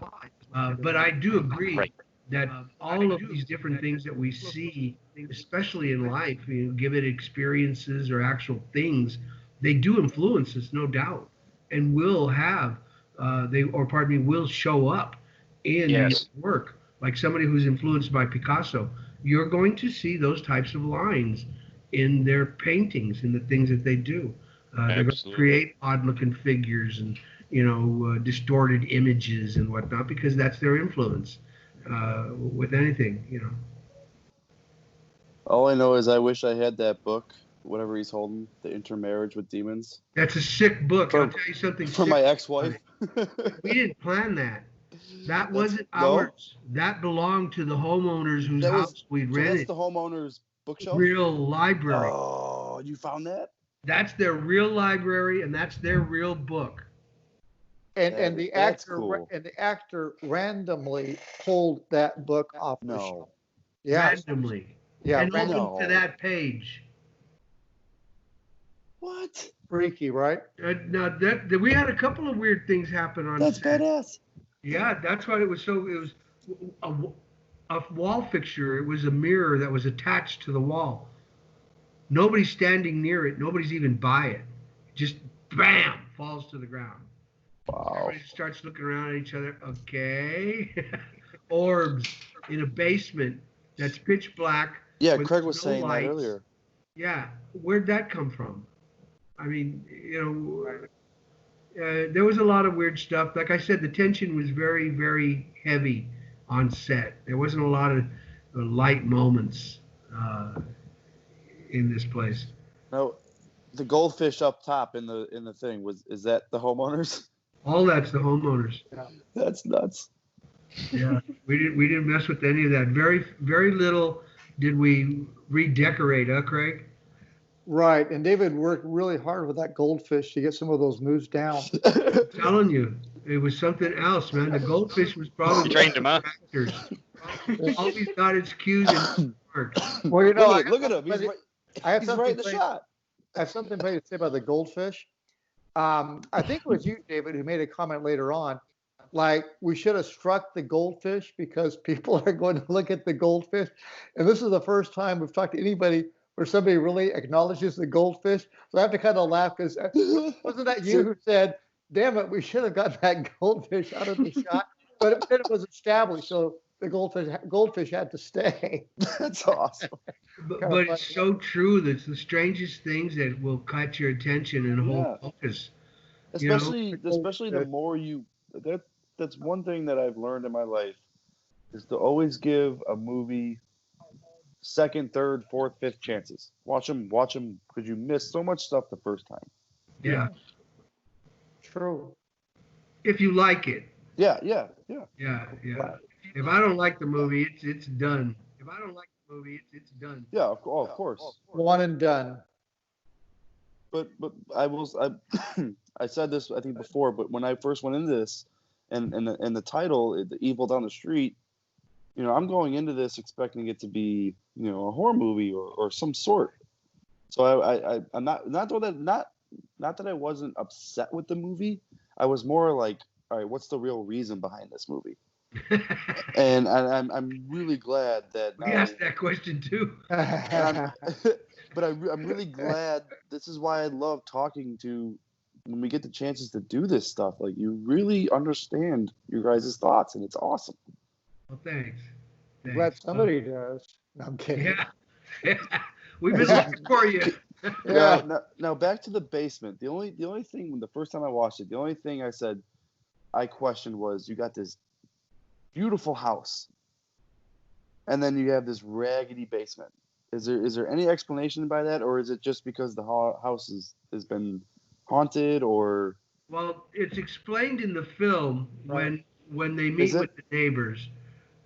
But I do agree that all of these different things that we see, especially in life, give it experiences or actual things, they do influence us, no doubt, and will have will show up in your Yes. work. Like somebody who's influenced by Picasso, you're going to see those types of lines in their paintings, in the things that they do. They're going to Absolutely. create odd-looking figures and distorted images and whatnot because that's their influence with anything. All I know is I wish I had that book, whatever he's holding, The Intermarriage with Demons, That's a sick book. For- I'll tell you something. for sick my about ex-wife. it. We didn't plan that. That wasn't no? ours. That belonged to the homeowners whose That was- house we So that's rented. the homeowner's bookshelf? Real library. Oh, you found that? That's their real library, and that's their real book. And the That's actor cool. and the actor randomly pulled that book off the shelf. No. Yeah, Randomly. yeah, And random. open to that page. What? Freaky, right? Now that we had a couple of weird things happen on That's set. badass. Yeah, that's why it was a wall fixture. It was a mirror that was attached to the wall. Nobody's standing near it. Nobody's even by it. Just bam, falls to the ground. Wow. Everybody starts looking around at each other. Okay. Orbs in a basement that's pitch black. Yeah, with Craig was no saying lights. that earlier. Yeah, where'd that come from? I mean, there was a lot of weird stuff. Like I said, the tension was very, very heavy on set. There wasn't a lot of light moments in this place. No, the goldfish up top in the thing is that the homeowners? All that's the homeowners. That's nuts. Yeah, we didn't mess with any of that. Very, very little did we redecorate, huh, Craig? Right. And David worked really hard with that goldfish to get some of those moves down. I'm telling you, it was something else, man. The goldfish was probably You trained him, huh? actors. Always got its cues and work. Well, Look at him. He's right, I have he's something right in the to say- shot. I have something to say about the goldfish. I think it was you, David, who made a comment later on. Like, we should have struck the goldfish because people are going to look at the goldfish. And this is the first time we've talked to anybody where somebody really acknowledges the goldfish. So I have to kind of laugh because wasn't that you who said, damn it, we should have got that goldfish out of the shot? But then it was established, so the goldfish had to stay. That's awesome. But it's so true. That's the strangest things that will catch your attention and hold focus. Especially the more you that's one thing that I've learned in my life is to always give a movie second, third, fourth, fifth chances. Watch them because you miss so much stuff the first time. Yeah. True. If you like it. Yeah. Yeah. If I don't like the movie, it's done. If I don't like the movie, it's done. Yeah, of course. One and done. But I said this I think before, but when I first went into this and the title, The Evil Down the Street, I'm going into this expecting it to be, a horror movie or some sort. So I'm not that I wasn't upset with the movie. I was more like, all right, what's the real reason behind this movie? And I'm really glad that we asked that question too. But I'm really glad. This is why I love talking to when we get the chances to do this stuff. Like, you really understand your guys' thoughts, and it's awesome. Well, thanks. Glad somebody does. No, I'm kidding. Yeah. We've been looking for you. Yeah. Now back to the basement. The only thing when the first time I watched it, the only thing I questioned was you got this beautiful house, and then you have this raggedy basement. Is there any explanation by that, or is it just because the house has been haunted, or? Well, it's explained in the film when they meet with the neighbors.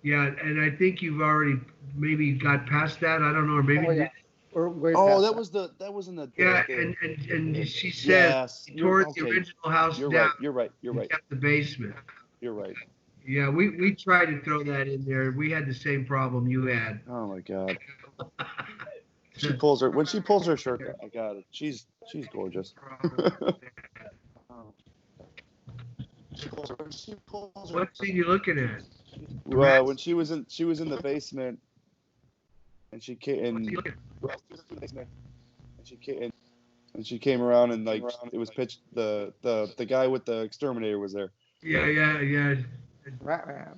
Yeah, and I think you've already maybe got past that. I don't know, or maybe. That was in the. Yeah, and she said he tore the original house down. You're right. Kept the basement. You're right. Yeah, we tried to throw that in there. We had the same problem you had. Oh my God. When she pulls her shirt down, I got it. She's gorgeous. What scene you looking at? when she was in the basement, and she came and she came around and like it was pitched the guy with the exterminator was there. Yeah. Ratman.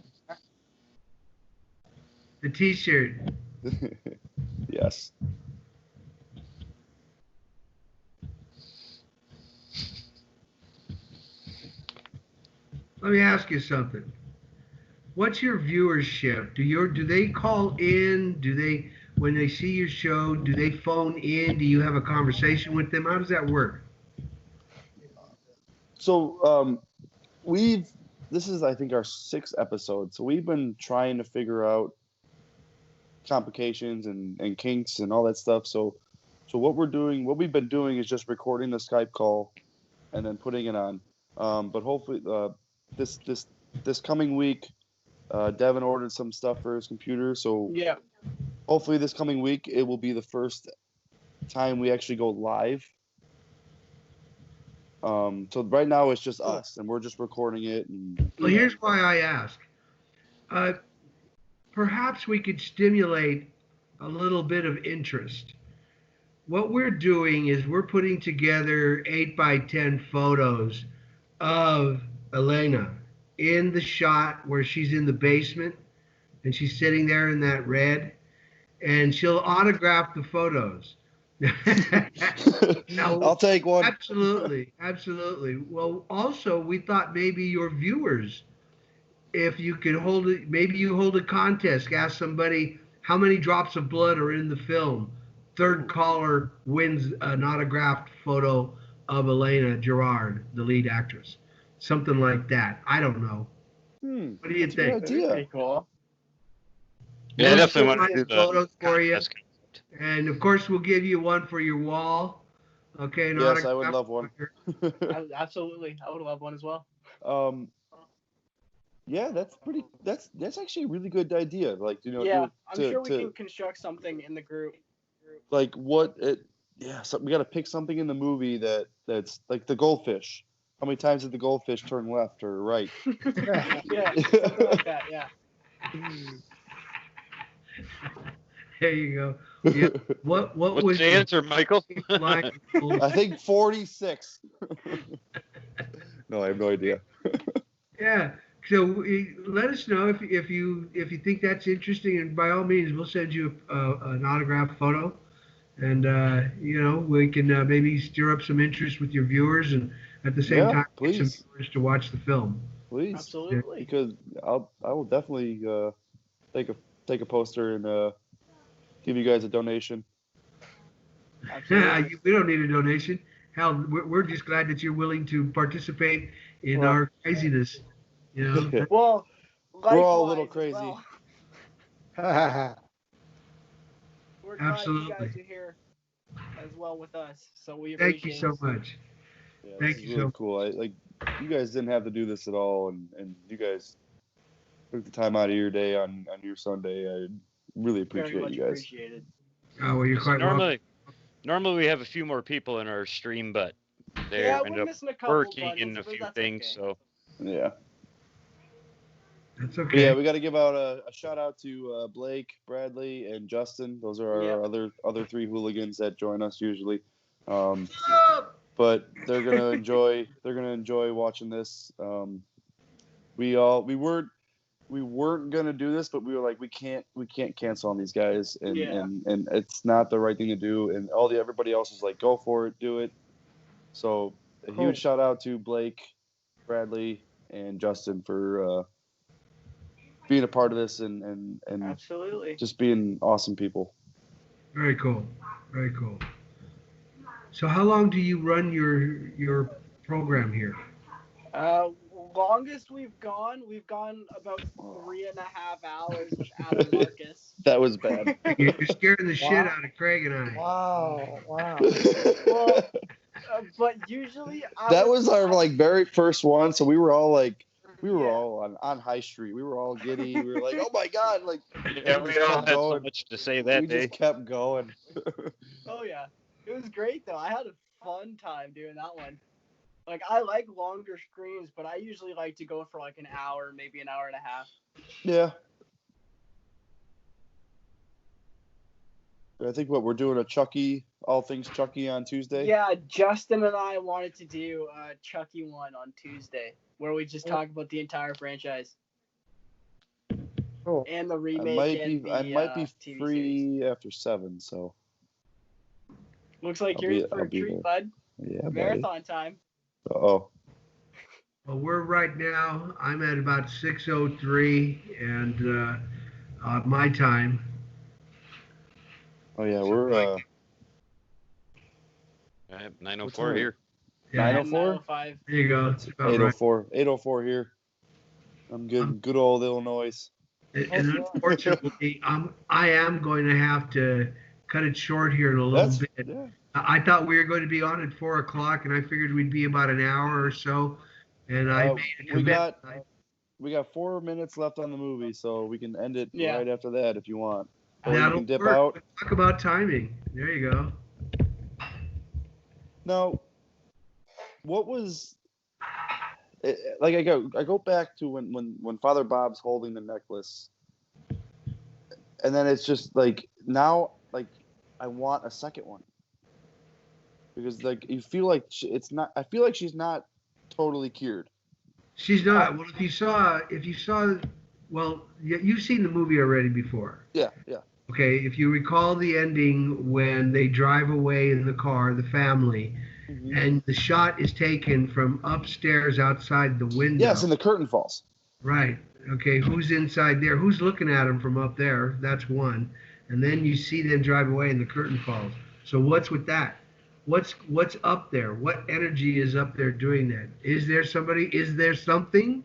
The T-shirt. Yes. Let me ask you something. What's your viewership? Do they call in? When they see your show, do they phone in? Do you have a conversation with them? How does that work? So this is I think our 6th episode. So we've been trying to figure out complications and kinks and all that stuff. So what we've been doing is just recording the Skype call and then putting it on. But hopefully this coming week, Devin ordered some stuff for his computer. So Yeah. hopefully this coming week it will be the first time we actually go live. So right now it's just us and we're just recording it. Well, here's why I ask. Perhaps we could stimulate a little bit of interest. What we're doing is we're putting together 8x10 photos of Elena in the shot where she's in the basement and she's sitting there in that red, and she'll autograph the photos. Now, I'll take one. Absolutely. Well, also, we thought maybe your viewers, if you could hold it, maybe you hold a contest, ask somebody how many drops of blood are in the film. Third caller wins an autographed photo of Elena Gerard, the lead actress. Something like that. I don't know. What do you think? Good idea. Pretty cool. Yeah, I We'll definitely still want to do find the photos for you. contest. And of course, we'll give you one for your wall. Okay. an Yes, I would autograph love one. Absolutely. I would love one as well. Yeah, that's actually a really good idea. Like, Yeah, I'm sure we can construct something in the group. Like so we got to pick something in the movie that's like the goldfish. How many times did the goldfish turn left or right? Yeah, something like that, yeah. There you go. Yeah. What What's was the answer, Michael? line? I think 46. No, I have no idea. Yeah. So let us know if you think that's interesting, and by all means, we'll send you an autographed photo, and we can maybe stir up some interest with your viewers, and at the same time get some viewers to watch the film. Please, absolutely. Because I will definitely take a poster and give you guys a donation. Absolutely. We don't need a donation. Hell, we're just glad that you're willing to participate in our craziness. Well, we're all a little likewise crazy. as well. We're glad Absolutely. you guys are here as well with us. So we Thank appreciate you so it. much. Yeah, Thank this you is really so cool. You guys didn't have to do this at all, and you guys took the time out of your day on your Sunday. I really Very appreciate much you guys. appreciated. Oh, well, you're quite welcome. Normally we have a few more people in our stream, but they end we're up missing a couple working buddies, in a but few that's things. okay. So Yeah. That's But okay. yeah, we got to give out a shout out to Blake, Bradley, and Justin. Those are our other 3 hooligans that join us usually. But they're gonna enjoy watching this. We weren't gonna do this, but we were like, we can't cancel on these guys, and it's not the right thing to do. And everybody else is like, go for it, do it. So a huge shout out to Blake, Bradley, and Justin for being a part of this and Absolutely. just being awesome people. Very cool. Very cool. So how long do you run your program here? Longest we've gone about 3.5 hours with Adam Marcus. That was bad. You're scaring the shit out of Craig and I. Wow. Well, but usually that was our very first one, so we were all all on High Street. We were all giddy. We were like, oh my god, yeah, we all had so much to say that day. We just kept going. Oh yeah, it was great though. I had a fun time doing that one. Like, I like longer screens, but I usually like to go for like an hour, maybe an hour and a half. Yeah. I think we're doing a Chucky, all things Chucky on Tuesday. Yeah, Justin and I wanted to do Chucky 1 on Tuesday, where we just talk about the entire franchise. Cool. And the remake I might be TV free series. after 7, so Looks like I'll you're in for I'll a be treat, there. bud. Yeah, Marathon time. Oh, Well, we're right now. I'm at about 6:03, and my time. oh yeah, we're 9:04 What here. Yeah, 9:04? 9:05. there you go. That's about right. 8:04. 8:04 here. I'm good. Good old Illinois. And unfortunately, I am going to have to cut it short here in a little bit. Yeah. I thought we were going to be on at 4 o'clock, and I figured we'd be about an hour or so. And I made a commitment. We got 4 minutes left on the movie, so we can end it Yeah. right after that if you want. Or you That'll can dip work. out. Talk about timing. There you go. Now, what was like? I go back to when Father Bob's holding the necklace, and then it's just like now, like I want a second one because like you feel like it's not. I feel like she's not totally cured. She's not. Well, if you saw, well, you've seen the movie already before. Yeah. Okay, if you recall the ending when they drive away in the car, the family, Mm-hmm. and the shot is taken from upstairs outside the window. Yes, and the curtain falls. Right. Okay, who's inside there? Who's looking at them from up there? That's one. And then you see them drive away and the curtain falls. So what's with that? What's up there? What energy is up there doing that? Is there somebody? Is there something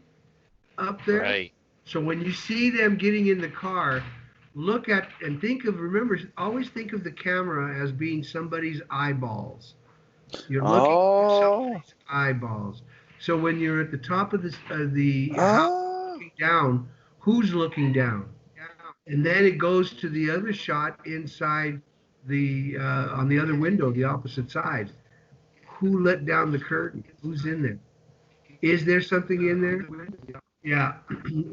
up there? Right. So when you see them getting in the car, look at and always think of the camera as being somebody's eyeballs. You're looking at somebody's eyeballs. So when you're at the top of the house looking down, who's looking down? And then it goes to the other shot inside the on the other window, the opposite side. Who let down the curtain? Who's in there? Is there something in there? Yeah,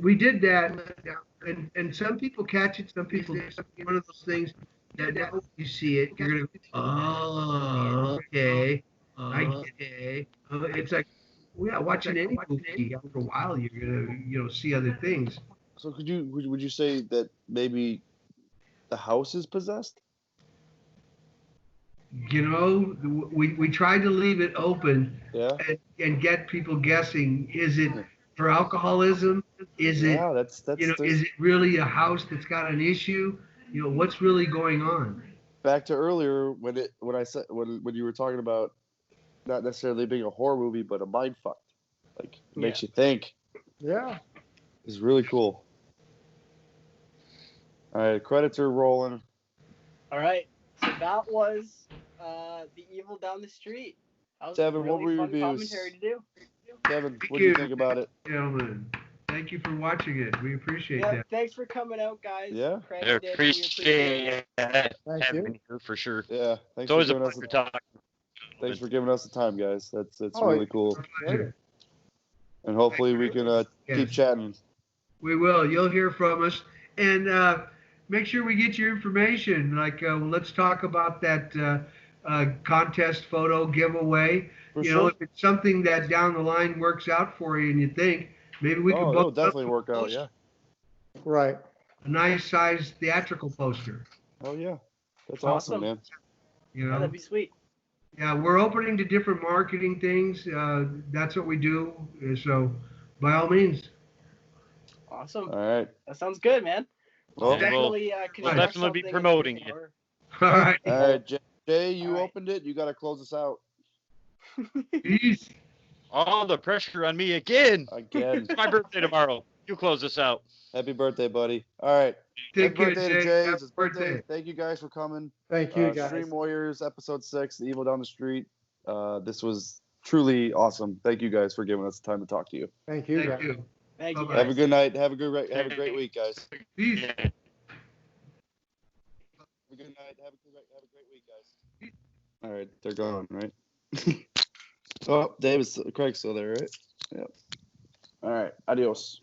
we did that, and some people catch it, some people don't. One of those things that now you see it, you're gonna, oh, okay, I get it. It's like, yeah, watching any movie. After a while, you're gonna, see other things. So would you say that maybe the house is possessed? We tried to leave it open, Yeah. and get people guessing. Is it for alcoholism? Is it? That's Is it really a house that's got an issue? What's really going on? back to earlier when you were talking about not necessarily being a horror movie, but a mind fuck. Like it makes you think. Yeah. It's really cool. All right, credits are rolling. All right. So that was The Evil Down the Street. That was Devin, a really what were your fun reviews? commentary to do. Kevin, what do you think about it? Gentlemen, thank you for watching it. We appreciate Yeah, that. thanks for coming out, guys. Yeah. Craig I did, we appreciate Thank having you. you here for sure. Yeah. It's Thanks for always a giving us pleasure talking. thanks for giving us the time, guys. That's Oh, really cool. Pleasure. And hopefully we can keep chatting. We will. You'll hear from us, and make sure we get your information. Like, let's talk about that contest photo giveaway. For sure. If it's something that down the line works out for you, and you think maybe we could It'll both definitely work out. Yeah. Right. a nice size theatrical poster. Oh yeah. That's awesome, man. Yeah, that'd be sweet. Yeah, we're opening to different marketing things. That's what we do. So, by all means. Awesome. All right. That sounds good, man. Well, Yeah, we'll definitely be promoting it. All right. all right, Jay, you opened it. You got to close us out. Peace. All the pressure on me again. Again. It's my birthday tomorrow. You close us out. Happy birthday, buddy. All right. Take Happy care, birthday to Jay. Jay. Happy It's his birthday. Thank you guys for coming. Thank you, guys. Stream Warriors, episode 6, The Evil Down the Street. This was truly awesome. Thank you guys for giving us the time to talk to you. Thank you, Thank guys. you. Thank you, Bye-bye. guys. Have a good night. Have a great week, guys. Peace. Yeah. Have a good night. Have a great week, guys. All right, they're gone, right? Oh, Craig's still there, right? Yep. All right. Adios.